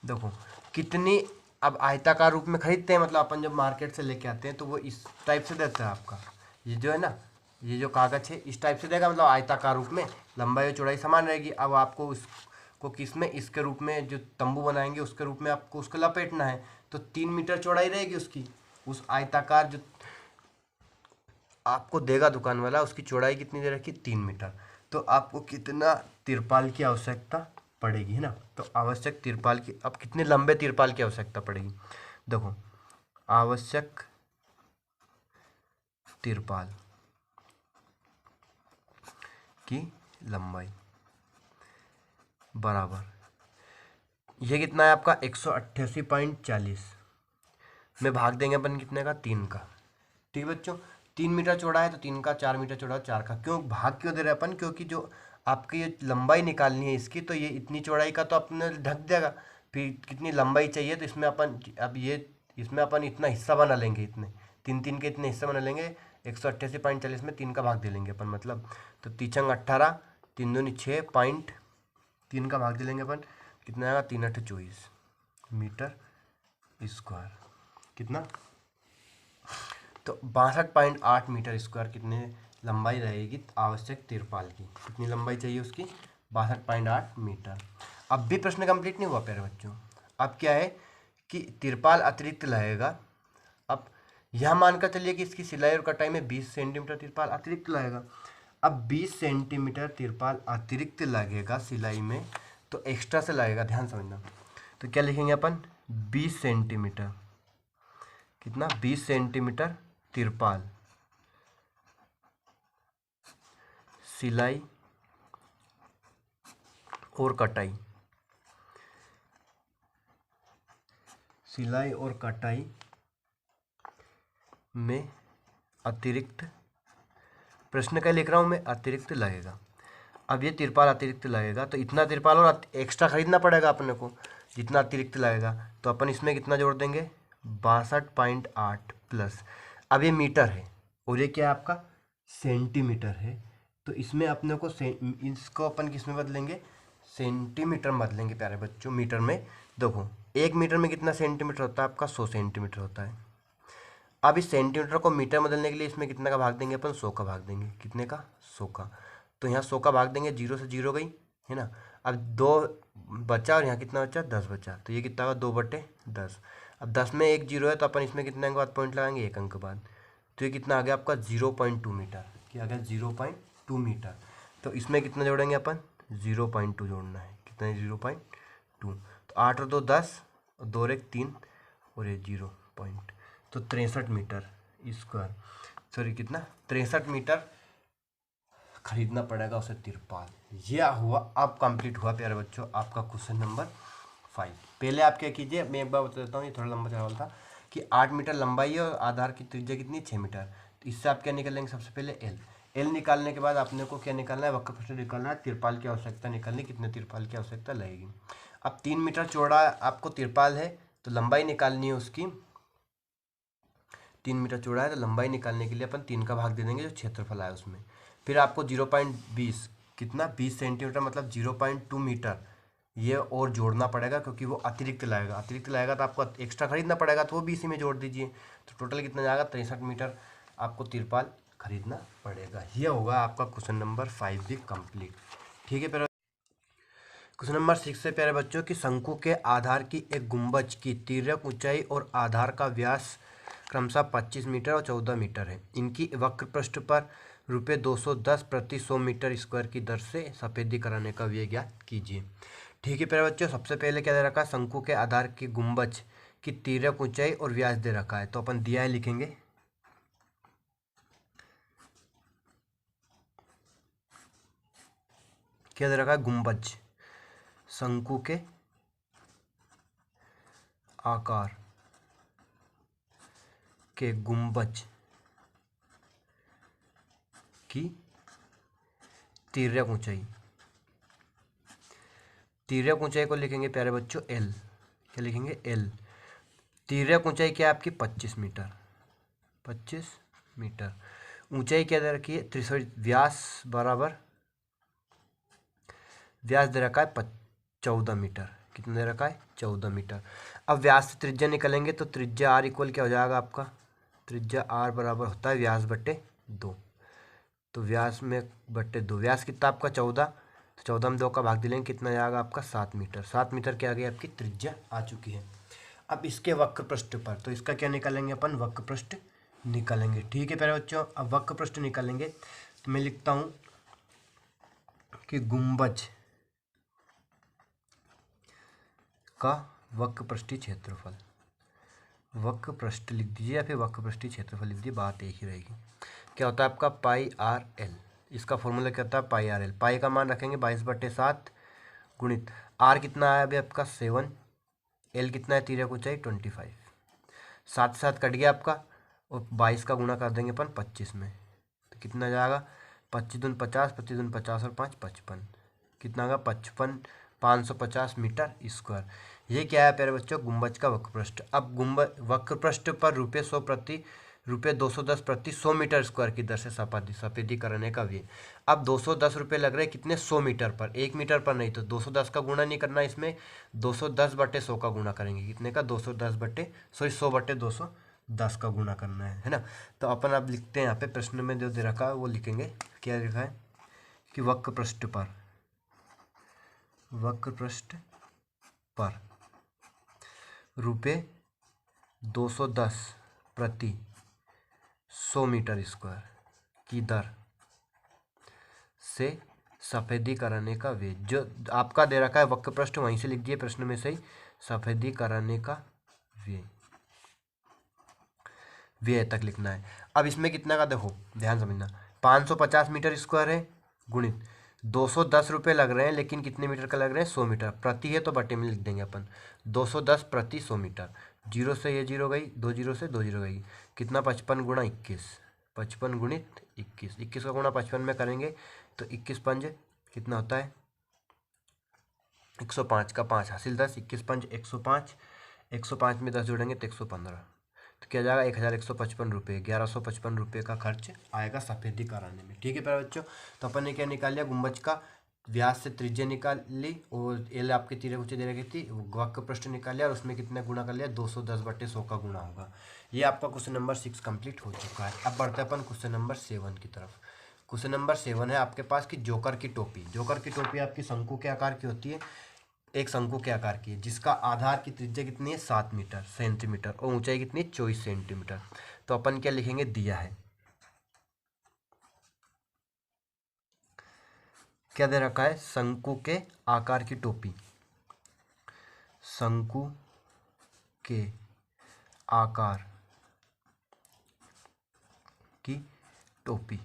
देखो कितनी। अब आयताकार रूप में खरीदते हैं मतलब अपन जब मार्केट से लेके आते हैं तो वो इस टाइप से देता है आपका, ये जो है ना, ये जो कागज है इस टाइप से देगा, मतलब आयताकार रूप में लंबाई और चौड़ाई समान रहेगी। अब आपको उसको किस में, इसके रूप में जो तंबू बनाएंगे उसके रूप में आपको उसको लपेटना है, तो 3 मीटर चौड़ाई रहेगी उसकी। उस आयताकार जो आपको देगा दुकान वाला उसकी चौड़ाई कितनी दे रखी 3 मीटर। तो आपको कितना तिरपाल की आवश्यकता पड़ेगी, है ना। तो आवश्यक तिरपाल की, अब कितने लंबे तिरपाल की आवश्यकता पड़ेगी, देखो आवश्यक तिरपाल की लंबाई बराबर, ये कितना है आपका 188.40 में भाग देंगे अपन कितने का, 3 का। ठीक है बच्चों, 3 मीटर चौड़ा है तो 3 का, 4 मीटर चौड़ा 4 का। क्यों भाग क्यों दे रहे हैं अपन, क्योंकि जो आपकी ये लंबाई निकालनी है इसकी, तो ये इतनी चौड़ाई का तो अपने ढक देगा, फिर कितनी लंबाई चाहिए तो इसमें अपन, अब ये इसमें अपन इतना हिस्सा बना लेंगे, इतने 3 3 के इतने हिस्से बना लेंगे, 188.40 में 3 का भाग दे लेंगे अपन, मतलब तो तीचंग 18, 3 दूनी 6, 3 का भाग दे लेंगे अपन, कितना आएगा 3 8 24 मीटर स्क्वायर, कितना, तो 62.8 मीटर स्क्वायर कितने लंबाई रहेगी आवश्यक तिरपाल की, कितनी लंबाई चाहिए उसकी, 62.8 मीटर। अब भी प्रश्न कंप्लीट नहीं हुआ प्यारे बच्चों, अब क्या है कि तिरपाल अतिरिक्त लगेगा। अब यह मानकर चलिए कि इसकी सिलाई और कटाई में 20 सेंटीमीटर तिरपाल अतिरिक्त लगेगा। अब 20 सेंटीमीटर तिरपाल अतिरिक्त लगेगा सिलाई में, तो एक्स्ट्रा से लगेगा, ध्यान समझना। तो क्या लिखेंगे अपन, 20 सेंटीमीटर, कितना, 20 सेंटीमीटर तिरपाल सिलाई और कटाई, सिलाई और कटाई में अतिरिक्त, प्रश्न क्या लिख रहा हूँ मैं, अतिरिक्त लगेगा। अब ये तिरपाल अतिरिक्त लगेगा तो इतना तिरपाल और एक्स्ट्रा खरीदना पड़ेगा अपने को, जितना अतिरिक्त लगेगा, तो अपन इसमें कितना जोड़ देंगे, 62.8 प्लस, अब ये मीटर है और ये क्या है आपका सेंटीमीटर है, तो इसमें अपने को इसको अपन किस में बदलेंगे, सेंटीमीटर में बदलेंगे प्यारे बच्चों। मीटर में देखो 1 मीटर में कितना सेंटीमीटर होता है आपका, 100 सेंटीमीटर होता है। अब इस सेंटीमीटर को मीटर में बदलने के लिए इसमें कितना का भाग देंगे अपन, 100 का भाग देंगे, कितने का, 100 का। तो यहाँ 100 का भाग देंगे, 0 से 0 गई, है ना। अब 2 बचा और यहाँ कितना बचा, 10 बचा, तो ये कितना होगा, 2/10। अब 10 में 1 0 है तो अपन इसमें कितने अंक बाद पॉइंट लगाएंगे, 1 अंक बाद, तो ये कितना आ गया आपका 0.2 मीटर, क्या आ गया 0.2 मीटर। तो इसमें कितना जोड़ेंगे अपन, 0.2 जोड़ना है, कितना है 0.2, तो 8 और 2 10, और 2 और 1 3, और ये 0 पॉइंट, तो 63 मीटर स्क्वायर, सॉरी कितना, 63 मीटर खरीदना पड़ेगा उसे तिरपाल। यह हुआ, अब कंप्लीट हुआ प्यारे बच्चों आपका क्वेश्चन नंबर 5। पहले आप क्या कीजिए, मैं एक बार बता देता हूँ, ये थोड़ा लंबा चला था कि 8 मीटर लंबाई है और आधार की त्रिज्या कितनी, 6 मीटर। तो इससे आप क्या निकालेंगे, सबसे पहले एल निकालने के बाद आपने को क्या निकालना है, वक्रपृष्ठ निकालना है, तिरपाल की आवश्यकता निकालनी, कितने तिरपाल की आवश्यकता लगेगी। अब 3 मीटर चौड़ा आपको तिरपाल है तो लंबाई निकालनी है उसकी, 3 मीटर चौड़ा है तो लंबाई निकालने के लिए अपन 3 का भाग दे देंगे जो क्षेत्रफल आया उसमें। फिर आपको 0.20 कितना, 20 सेंटीमीटर मतलब 0.2 मीटर ये और जोड़ना पड़ेगा, क्योंकि वो अतिरिक्त लाएगा, अतिरिक्त लाएगा तो आपको एक्स्ट्रा खरीदना पड़ेगा, तो वो भी इसी में जोड़ दीजिए। तो टोटल कितना जाएगा, 63 मीटर आपको तिरपाल खरीदना पड़ेगा। ये होगा आपका क्वेश्चन नंबर 5 भी कंप्लीट। ठीक है प्यारे, क्वेश्चन नंबर 6 से प्यारे बच्चों की शंकु के आधार की एक गुंबज की तिर्यक ऊंचाई और आधार का व्यास क्रमशः 25 मीटर और 14 मीटर है। इनकी वक्र पृष्ठ पर ₹210 प्रति 100 मीटर स्क्वायर की दर से सफेदी कराने का व्यय ज्ञात कीजिए। ठीक है प्यारे बच्चों, सबसे पहले क्या दे रखा है, शंकु के आधार की गुंबज की तिर्यक ऊंचाई और व्यास दे रखा है, तो अपन दिया है लिखेंगे, क्या दे रखा है, गुंबज, शंकु के आकार के गुंबज की तिर्यक ऊंचाई, तिर्यक ऊंचाई को लिखेंगे प्यारे बच्चों एल, क्या लिखेंगे एल। तिर्यक ऊंचाई क्या है आपकी 25 मीटर, 25 मीटर। ऊंचाई क्या दे रखी है, सॉरी व्यास बराबर, व्यास दे रखा है 14 मीटर, कितना दे रखा है 14 मीटर। अब व्यास से त्रिज्या निकलेंगे तो त्रिज्या आर इक्वल क्या हो जाएगा आपका, त्रिज्या आर बराबर होता है व्यास बट्टे 2, तो व्यास में बट्टे 2, व्यास कितना आपका 14, तो 14 में 2 का भाग दिलेंगे, कितना जाएगा आपका 7 मीटर, 7 मीटर क्या आ गई आपकी त्रिज्या आ चुकी है। अब इसके वक्र पृष्ठ पर, तो इसका क्या निकालेंगे अपन, वक्र पृष्ठ निकालेंगे। ठीक है प्यारे बच्चों, अब वक्र पृष्ठ निकालेंगे तो मैं लिखता हूँ कि गुंबज का वक्रपृष्ठीय क्षेत्रफल, वक्रपृष्ठ लिख दीजिए या फिर वक्रपृष्ठीय क्षेत्रफल लिख दीजिए, बात एक ही रहेगी। क्या होता है आपका पाई आर एल, इसका फॉर्मूला क्या होता है पाई आर एल। पाई का मान रखेंगे 22/7 गुणित आर कितना आया अभी आपका 7, एल कितना है तिर्यक ऊंचाई 25, 7 से 7 कट गया आपका और 22 का गुणा कर देंगे अपन 25 में, तो कितना जाएगा 25 दूनी 50, 25 दूनी 50 और 5 55, कितना होगा 55, 550 मीटर स्क्वायर। ये क्या है प्यारे बच्चों, गुंबज का वक्रपृष्ठ। अब गुंबज वक्रपृष्ठ पर रुपये 210 प्रति 100 मीटर स्क्वायर की दर से सफेदी करने का व्यय। अब 210 रुपये लग रहे हैं कितने 100 मीटर पर, 1 मीटर पर नहीं, तो 210 का गुणा नहीं करना इसमें, 210/100 का गुणा करेंगे, कितने का 100/210 का गुणा करना है ना। तो अपन अब लिखते हैं यहाँ पे प्रश्न में जो दे रखा है वो लिखेंगे, क्या लिखा है कि वक्रपृष्ठ पर रुपये 210 प्रति 100 मीटर स्क्वायर की दर से सफेदी कराने का व्यय। जो आपका दे रखा है वक्रपृष्ठ वहीं से लिख दिए प्रश्न में से ही, सफेदी कराने का व्यय तक लिखना है। अब इसमें कितना का देखो ध्यान समझना, 550 मीटर स्क्वायर है गुणित 210 रुपये लग रहे हैं, लेकिन कितने मीटर का लग रहे हैं 100 मीटर, प्रति है तो बटे में लिख देंगे अपन 210 प्रति 100 मीटर, 0 से ये 0 गई, 2 0 से 2 0 गई, कितना 55 गुणा 21, 55 गुणित 21, 21 का गुणा 55 में करेंगे तो 21 पंज कितना होता है 105 का 5 हासिल 10, 21 पंज 105, 105 में 10 जोड़ेंगे तो 115, तो क्या जाएगा 1155 रुपये, 1155 रुपये का खर्च आएगा सफेदी कराने में। ठीक है प्यारे बच्चों, तो अपन ने क्या निकाल लिया, गुंबज का व्यास से त्रिज्या निकाल ली और एल आपकी तिर्यक ऊंचाई दे रखी थी, वक्रपृष्ठ निकाल लिया और उसमें कितना गुणा कर लिया 210/100 का गुणा होगा। ये आपका क्वेश्चन नंबर 6 कंप्लीट हो चुका है। अब बढ़ते हैं अपन क्वेश्चन नंबर 7 की तरफ। क्वेश्चन नंबर 7 है आपके पास कि जोकर की टोपी। जोकर की टोपी आपकी शंकु के आकार की होती है, एक शंकु के आकार की है, जिसका आधार की त्रिज्या कितनी है 7 मीटर सेंटीमीटर और ऊंचाई कितनी है 24 सेंटीमीटर। तो अपन क्या लिखेंगे, दिया है, क्या दे रखा है, शंकु के आकार की टोपी, शंकु के आकार की टोपी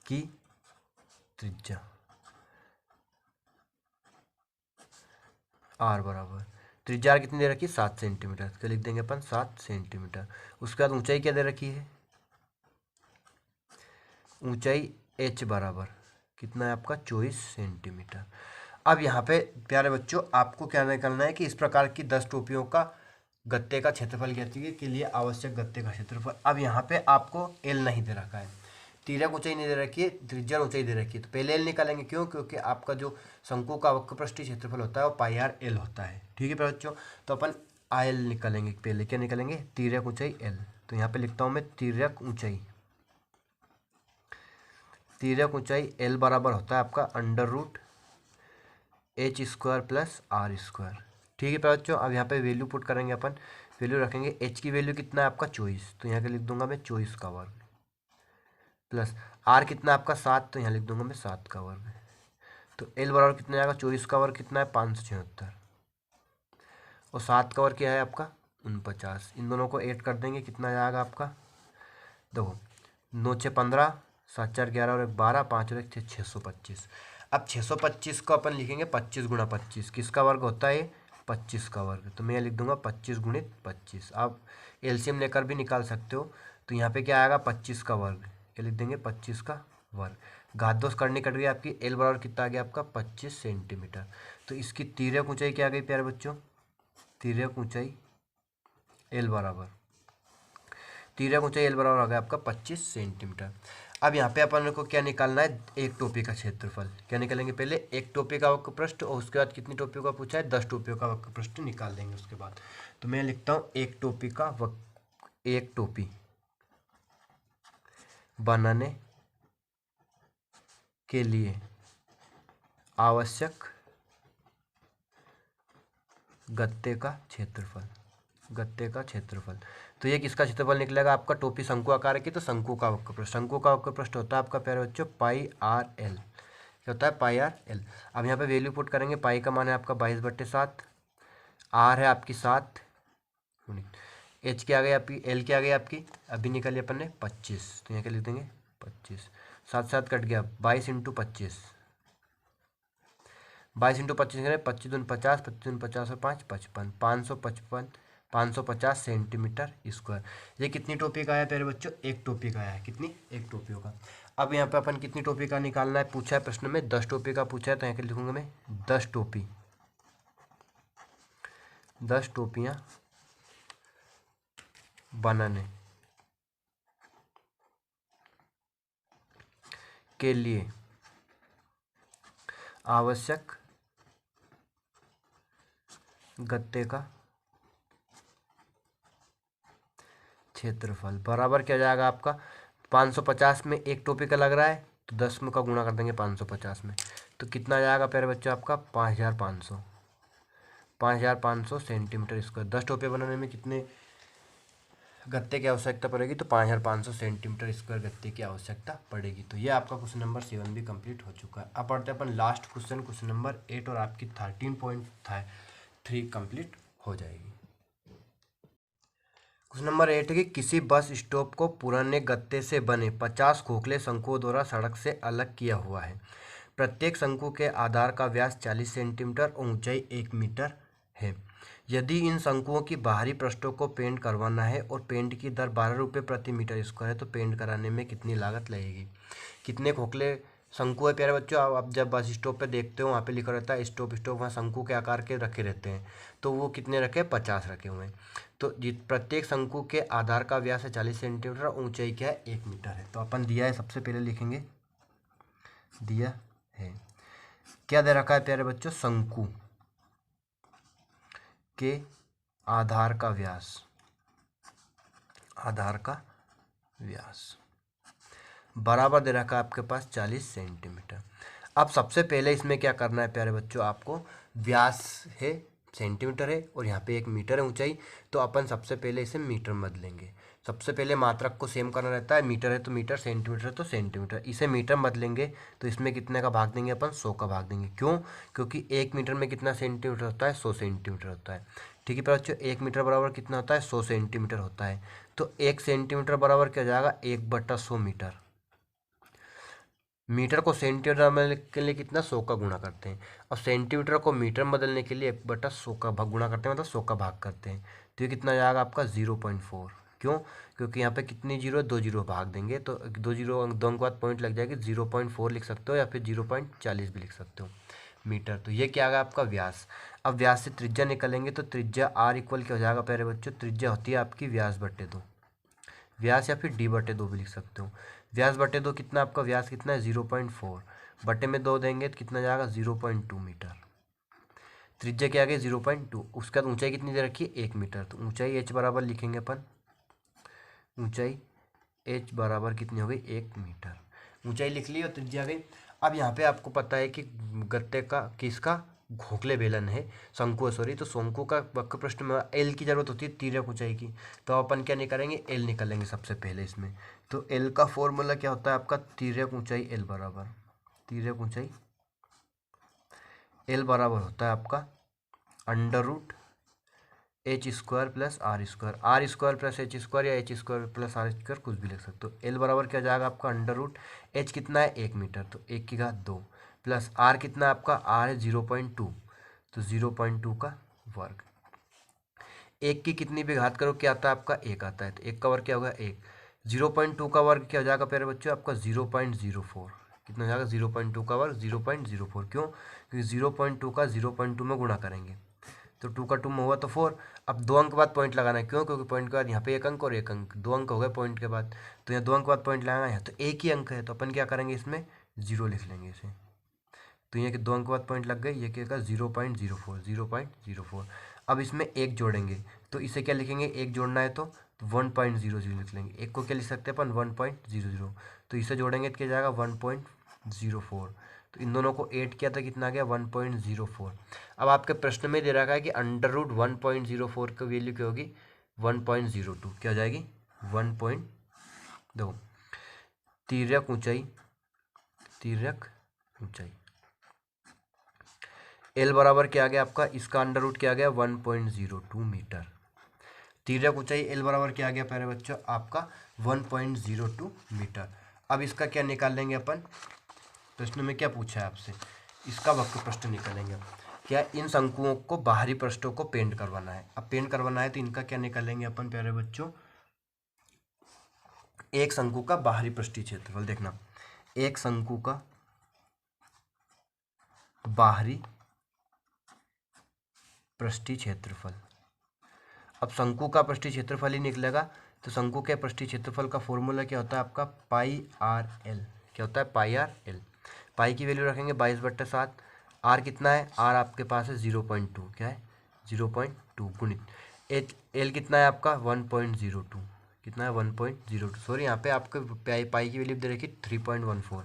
की त्रिज्या आर बराबर, त्रिज्या आर कितनी दे रखी है 7 सेंटीमीटर, तो लिख देंगे अपन 7 सेंटीमीटर। उसके बाद ऊंचाई क्या दे रखी है, ऊंचाई एच बराबर कितना है आपका 24 सेंटीमीटर। अब यहाँ पे प्यारे बच्चों आपको क्या निकालना है कि इस प्रकार की 10 टोपियों का गत्ते का क्षेत्रफल के लिए आवश्यक गत्ते का क्षेत्रफल। अब यहाँ पे आपको एल नहीं दे रखा है, तिर्यक ऊंचाई नहीं दे रखी है, त्रिज्या ऊंचाई दे रखी है, तो पहले एल निकालेंगे, क्यों, क्योंकि आपका जो शंकु का वक्रपृष्ठीय क्षेत्रफल होता है वो पाई आर एल होता है। ठीक है प्यारे बच्चों, तो अपन आई एल निकालेंगे, पहले क्या निकालेंगे तिर्यक ऊंचाई एल, तो यहाँ पे लिखता हूँ मैं तिर्यक ऊंचाई एल बराबर होता है आपका √h² प्लस r²। ठीक है प्यारे बच्चों, अब यहाँ पे वैल्यू पुट करेंगे अपन, वैल्यू रखेंगे, h की वैल्यू कितना है आपका 24, तो यहाँ के लिख दूंगा मैं 24 का वर्ग, प्लस r कितना है आपका 7, तो यहाँ लिख दूंगा मैं 7 का वर्ग, तो l बराबर कितना आएगा 24 का वर्ग कितना है 576 और 7 का वर्ग क्या है आपका 49। इन दोनों को ऐड कर देंगे, कितना आएगा आपका, देखो 9 6 15, 7 4 11 और 1 12, 5 और 1 6 625। अब 625 को अपन लिखेंगे 25 गुणा 25, किसका वर्ग होता है 25 का वर्ग, तो मैं लिख दूंगा 25 गुणित 25। आप एलसीएम लेकर भी निकाल सकते हो, तो यहाँ पे क्या आएगा 25 का वर्ग, क्या लिख देंगे 25 का वर्ग, घात 2 करनी कट गई आपकी, एल बराबर कितना आ गया आपका 25 सेंटीमीटर। तो इसकी तिर्यक ऊंचाई क्या आ गई प्यारे बच्चों, तिर्यक ऊंचाई एल बराबर आ गया आपका 25 सेंटीमीटर। अब यहाँ पे अपन को क्या निकालना है, एक टोपी का क्षेत्रफल। क्या निकालेंगे, पहले एक टोपी का वक्रपृष्ठ और उसके बाद कितनी टोपियों का पूछा है 10 टोपियों का वक्रपृष्ठ निकाल देंगे उसके बाद। तो मैं लिखता हूँ एक टोपी बनाने के लिए आवश्यक गत्ते का क्षेत्रफल। तो ये किसका क्षेत्रफल निकलेगा आपका, टोपी शंकु आकार की, तो शंकु का वक्रपृष्ठ होता है आपका प्यारे बच्चों पाई आर एल, क्या होता है पाई आर एल। अब यहाँ पे वैल्यू पुट करेंगे, पाई का मान है आपका 22/7, आर है आपकी 7, एच क्या आ गई आपकी, एल क्या आ गई आपकी, अभी निकाली अपन ने 25, तो यहाँ क्या लिख देंगे 25, 7 कट गया, 22 × 25, 22 × 25 करें, 25×50, 25×50 और 5 55, 555, 550 सेंटीमीटर स्क्वायर। ये कितनी टोपी का है प्यारे बच्चों, एक टोपी का है, कितनी, एक टोपियों का। अब यहाँ पे अपन कितनी टोपी का निकालना है पूछा है प्रश्न में, 10 टोपी का पूछा है, तो यहाँ के लिखूंगा मैं 10 टोपी, 10 टोपियाँ बनाने के लिए आवश्यक गत्ते का क्षेत्रफल बराबर क्या जाएगा आपका, 550 में एक टोपी का लग रहा है, तो 10 में का गुणा कर देंगे 550 में, तो कितना जाएगा प्यारे बच्चों आपका 5500, 5500 सेंटीमीटर स्क्वायर। 10 टोपे बनाने में कितने गत्ते की आवश्यकता पड़ेगी, तो 5500 सेंटीमीटर स्क्वायर गत्ते की आवश्यकता पड़ेगी। तो ये आपका क्वेश्चन नंबर 7 भी कंप्लीट हो चुका है। अब पढ़ते हैं अपन लास्ट क्वेश्चन, क्वेश्चन नंबर 8, और आपकी 13.3 कंप्लीट हो जाएगी। क्वेश्चन नंबर 8 है कि किसी बस स्टॉप को पुराने गत्ते से बने 50 खोखले शंकुओं द्वारा सड़क से अलग किया हुआ है। प्रत्येक शंकु के आधार का व्यास 40 सेंटीमीटर और ऊंचाई 1 मीटर है। यदि इन शंकुओं की बाहरी पृष्ठों को पेंट करवाना है और पेंट की दर 12 रुपये प्रति मीटर स्क्वायर है, तो पेंट कराने में कितनी लागत लगेगी। कितने खोखले शंकु है प्यारे बच्चों, आप जब बस स्टॉप पे देखते हो वहाँ पे लिखा रहता है स्टॉप, वहाँ शंकु के आकार के रखे रहते हैं, तो वो कितने रखे, 50 रखे हुए हैं। तो प्रत्येक शंकु के आधार का व्यास है 40 सेंटीमीटर, ऊंचाई क्या है 1 मीटर है। तो अपन दिया है, सबसे पहले लिखेंगे दिया है, क्या दे रखा है प्यारे बच्चों, शंकु के आधार का व्यास, आधार का व्यास बराबर दे रखा है आपके पास 40 सेंटीमीटर। अब सबसे पहले इसमें क्या करना है प्यारे बच्चों, आपको व्यास है सेंटीमीटर है और यहाँ पे 1 मीटर है ऊंचाई, तो अपन सबसे पहले इसे मीटर में बदलेंगे। सबसे पहले मात्रक को सेम करना रहता है, मीटर है तो मीटर, सेंटीमीटर है तो सेंटीमीटर, इसे मीटर में बदलेंगे तो इसमें कितने का भाग देंगे अपन, 100 का भाग देंगे। क्यों, क्योंकि 1 मीटर में कितना सेंटीमीटर होता है, 100 सेंटीमीटर होता है। ठीक है प्यारे बच्चों, 1 मीटर बराबर कितना होता है, 100 सेंटीमीटर होता है। तो 1 सेंटीमीटर बराबर क्या हो जाएगा, 1/100 मीटर। मीटर को सेंटीमीटर में के लिए कितना, 100 का गुणा करते हैं, और सेंटीमीटर को मीटर में बदलने के लिए 1/100 का भाग गुणा करते हैं, मतलब 100 का भाग करते हैं। तो ये कितना जाएगा आपका 0.4। क्यों, क्योंकि यहाँ पे कितनी जीरो, 2 जीरो भाग देंगे तो 2 जीरो, 2 अंक बाद पॉइंट लग जाएगी, 0.4 लिख सकते हो या फिर 0.40 भी लिख सकते हो मीटर। तो ये क्या आ गया आपका व्यास। अब व्यास से त्रिज्या निकलेंगे तो त्रिज्या आर इक्वल क्या हो जाएगा प्यारे बच्चों, त्रिज्या होती है आपकी व्यास/2, व्यास या फिर d/2 भी लिख सकते हो। व्यास/2 कितना, आपका व्यास कितना है 0.4, बटे में 2 देंगे तो कितना जाएगा 0.2 मीटर। त्रिज्या क्या आ गई 0.2, उसके बाद ऊंचाई कितनी दे रखी है 1 मीटर, तो ऊंचाई h बराबर लिखेंगे अपन, ऊंचाई h बराबर कितनी हो गई 1 मीटर। ऊंचाई लिख ली और त्रिज्या आ गई। अब यहाँ पे आपको पता है कि गत्ते का किसका, खोखले बेलन है, शंकु सॉरी, तो शंकु का वक्र पृष्ठ में एल की जरूरत होती है, तिर्यक ऊंचाई की। तो अपन क्या निकालेंगे, एल निकालेंगे सबसे पहले इसमें। तो एल का फॉर्मूला क्या होता है आपका, तिर्यक ऊंचाई एल बराबर, तिर्यक ऊंचाई एल बराबर होता है आपका √h² plus r² plus h² या h² प्लस r², कुछ भी लिख सकते हो। एल बराबर क्या जाएगा आपका √h कितना है 1 मीटर, तो 1 की घात 2, प्लस आर कितना है आपका, आर है 0.2, तो 0.2 का वर्ग। 1 की कितनी भी घात करो क्या आता है आपका, 1 आता है, तो 1 का वर्ग क्या होगा 1। 0.2 का वर्ग क्या हो जाएगा प्यारे बच्चों आपका 0.04, कितना हो जाएगा 0.2 का वर्ग 0.04। क्यों, क्योंकि 0.2 का 0.2 में गुणा करेंगे तो 2 का 2 में हुआ तो 4। अब 2 अंक बाद पॉइंट लगाना है, क्यों, क्योंकि पॉइंट के बाद यहाँ पे 1 अंक और 1 अंक, 2 अंक हो गए पॉइंट के बाद, तो यहाँ 2 अंक बाद पॉइंट लगाना है, तो 1 ही अंक है, तो अपन क्या करेंगे इसमें 0 लिख लेंगे इसे। तो ये कि 2 अंक बाद पॉइंट लग गए, ये क्या 0.04, 0.04। अब इसमें 1 जोड़ेंगे तो इसे क्या लिखेंगे, 1 जोड़ना है तो 1.00 लिख लेंगे। 1 को क्या लिख सकते हैं अपन 1.00, तो इसे जोड़ेंगे तो क्या जाएगा 1.04। तो इन दोनों को 8 किया तो कितना आ गया 1.04। अब आपके प्रश्न में दे रखा है कि √1.04 की वैल्यू क्या होगी 1.02, क्या हो जाएगी 1.2। तिर्यक ऊंचाई ऊंचाई। एल बराबर क्या आ गया आपका, इसका अंडर रूट क्या आ गया 1.02 मीटर। तिर्यक ऊंचाई एल बराबर क्या आ गया प्यारे बच्चों आपका 1.02 मीटर। अब इसका क्या निकाल लेंगे अपन, प्रश्न में क्या पूछा है आपसे, इसका वक्र पृष्ठ निकालेंगे। क्या इन शंकुओं को बाहरी पृष्ठों को पेंट करवाना है। अब पेंट करवाना है तो इनका क्या निकालेंगे अपन प्यारे बच्चों, एक शंकु का बाहरी पृष्ठीय क्षेत्रफल। देखना, एक शंकु का बाहरी पृष्ठीय क्षेत्रफल। अब शंकु का पृष्ठीय क्षेत्रफल ही निकलेगा, तो शंकु के पृष्ठीय क्षेत्रफल का फॉर्मूला क्या होता है आपका पाई आर एल। क्या होता है पाई आर एल। पाई की वैल्यू रखेंगे 22/7। आर कितना है, आर आपके पास है 0.2, क्या है 0.2 गुणित एच एल कितना है आपका 1.02, कितना है 1.02। सॉरी यहाँ पे आपके पाई की वैल्यू दे रखी 3.14,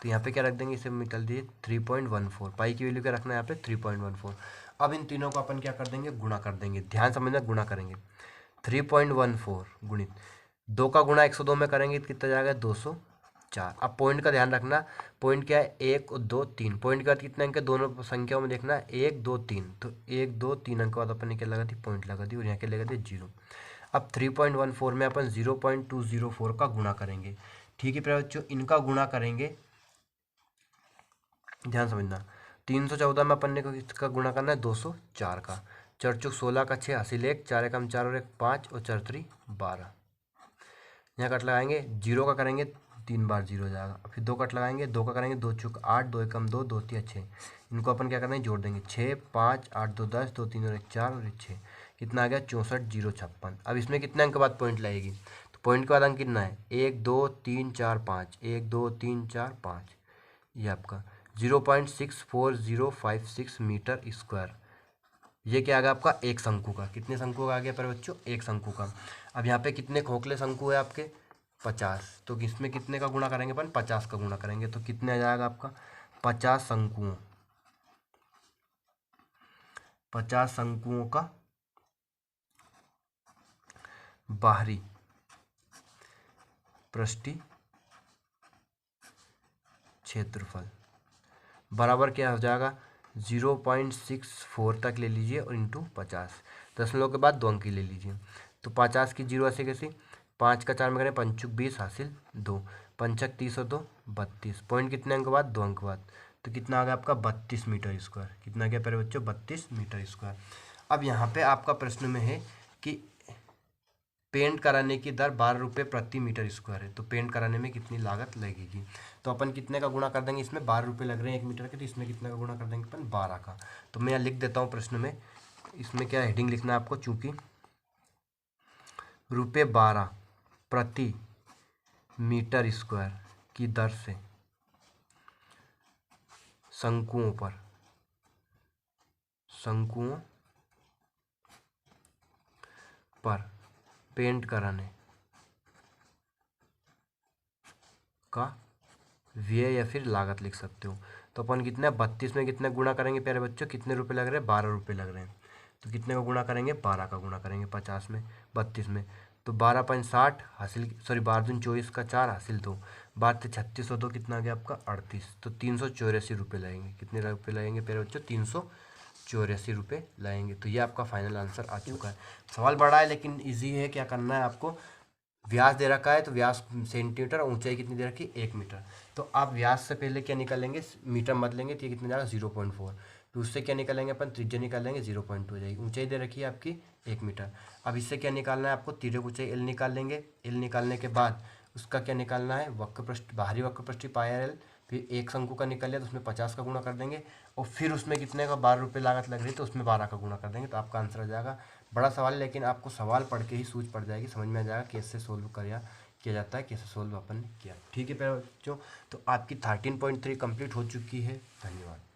तो यहाँ पे क्या रख देंगे, इसे निकल दिए 3.14। पाई की वैल्यू क्या रखना है यहाँ पे 3.14। अब इन तीनों को अपन क्या कर देंगे, गुणा कर देंगे। ध्यान समझना, गुणा करेंगे 3.14 गुणित 2 का गुणा 102 में करेंगे तो कितना जाएगा 204। अब पॉइंट का ध्यान रखना, पॉइंट क्या है 1 2 3। पॉइंट के बाद कितने अंक है, दोनों संख्याओं में देखना 1 2 3, तो 1 2 3 अंक के बाद अपन ने क्या लगा दी, पॉइंट लगा दी और यहाँ क्या लगा दी 0। अब 3.14 में अपन 0.204 का गुणा करेंगे। ठीक है प्यारे बच्चों, इनका गुणा करेंगे, ध्यान समझना। 314 में अपन ने इसका गुणा करना है 204 का। 4 चौक 16 का 6 हासिल 1, 4 एकम 4 और 1 5 और 4 3 12। यहाँ कट लगाएंगे, 0 का करेंगे 3 बार 0 जाएगा। फिर 2 कट लगाएंगे, 2 का करेंगे 2 चौक 8, 2 एकम 2, 2 3 6। इनको अपन क्या करना है, जोड़ देंगे 6 5 8 2 10, 2 3 और 1 4 और 1 6। कितना आ गया 64 056। अब इसमें कितने अंक के बाद पॉइंट लगेगी, तो पॉइंट के बाद अंक कितना है 1 2 3 4 5, 1 2 3 4 5, ये आपका 0.64056 मीटर स्क्वायर। ये क्या आ गया आपका एक शंकु का। कितने शंकु का आ गया पर बच्चों, एक शंकु का। अब यहाँ पे कितने खोखले शंकु है आपके 50, तो इसमें कितने का गुणा करेंगे अपन 50 का गुणा करेंगे, तो कितने आ जाएगा आपका 50 शंकुओं, 50 शंकुओं का बाहरी पृष्ठीय क्षेत्रफल बराबर क्या हो जाएगा 0.64 तक ले लीजिए और इंटू 50, दशमलव के बाद 2 अंक की ले लीजिए। तो 50 की 0 ऐसे कैसे, 5 का 4 में करें 5 20 हासिल 2, 5 30 और 2 32। पॉइंट कितने अंक बाद 2 अंक बाद, तो कितना आ गया आपका 32 मीटर स्क्वायर। कितना क्या प्यारे बच्चों 32 मीटर स्क्वायर। अब यहाँ पे आपका प्रश्न में है कि पेंट कराने की दर 12 रुपये प्रति मीटर स्क्वायर है, तो पेंट कराने में कितनी लागत लगेगी। तो अपन कितने का गुणा कर देंगे, इसमें 12 रुपये लग रहे हैं 1 मीटर के, तो इसमें कितने का गुणा कर देंगे अपन 12 का। तो मैं यहाँ लिख देता हूँ प्रश्न में, इसमें क्या हेडिंग लिखना है आपको, चूंकि ₹12 प्रति मीटर स्क्वायर की दर से शंकुओं पर पेंट कराने का व्यय या फिर लागत लिख सकते हो। तो अपन कितने 32 में कितने गुणा करेंगे प्यारे बच्चों, कितने रुपए लग रहे हैं 12 रुपये लग रहे हैं, तो कितने का गुणा करेंगे 12 का गुणा करेंगे 50 में 32 में, तो 12.60 हासिल, सॉरी 12 दूनी 24 का 4 हासिल 2, 12 36 और 2 कितना आ गया आपका 38, तो 384 रुपये लगेंगे। कितने रुपये लगेंगे प्यारे बच्चों 384 रुपये लगेंगे। तो ये आपका फाइनल आंसर आ चुका है। सवाल बड़ा है लेकिन ईजी है। क्या करना है आपको, व्यास दे रखा है तो व्यास सेंटीमीटर और ऊंचाई कितनी दे रखी है 1 मीटर, तो आप व्यास से पहले क्या निकालेंगे मीटर मत लेंगे, तो ये कितना जाएगा 0.4, तो उससे क्या निकालेंगे अपन त्रिज्या निकालेंगे 0.2 हो जाएगी। ऊंचाई दे रखी है आपकी 1 मीटर। अब इससे क्या निकालना है आपको, तिर्यक ऊंचाई एल निकाल लेंगे। एल निकालने के बाद उसका क्या निकालना है वक्र पृष्ठ, बाहरी वक्र पृष्ठ पाई आर एल। फिर एक शंकु का निकल लिया तो उसमें 50 का गुणा कर देंगे, और फिर उसमें कितने का 12 रुपये लागत लग रही है तो उसमें 12 का गुणा कर देंगे, तो आपका आंसर आ जाएगा। बड़ा सवाल है लेकिन आपको सवाल पढ़ के ही सूझ पड़ जाएगी, समझ में आ जाएगा कैसे सोल्व किया जाता है, कैसे सोल्व अपन ने किया। ठीक है प्यारे बच्चों, तो आपकी 13.3 कंप्लीट हो चुकी है। धन्यवाद।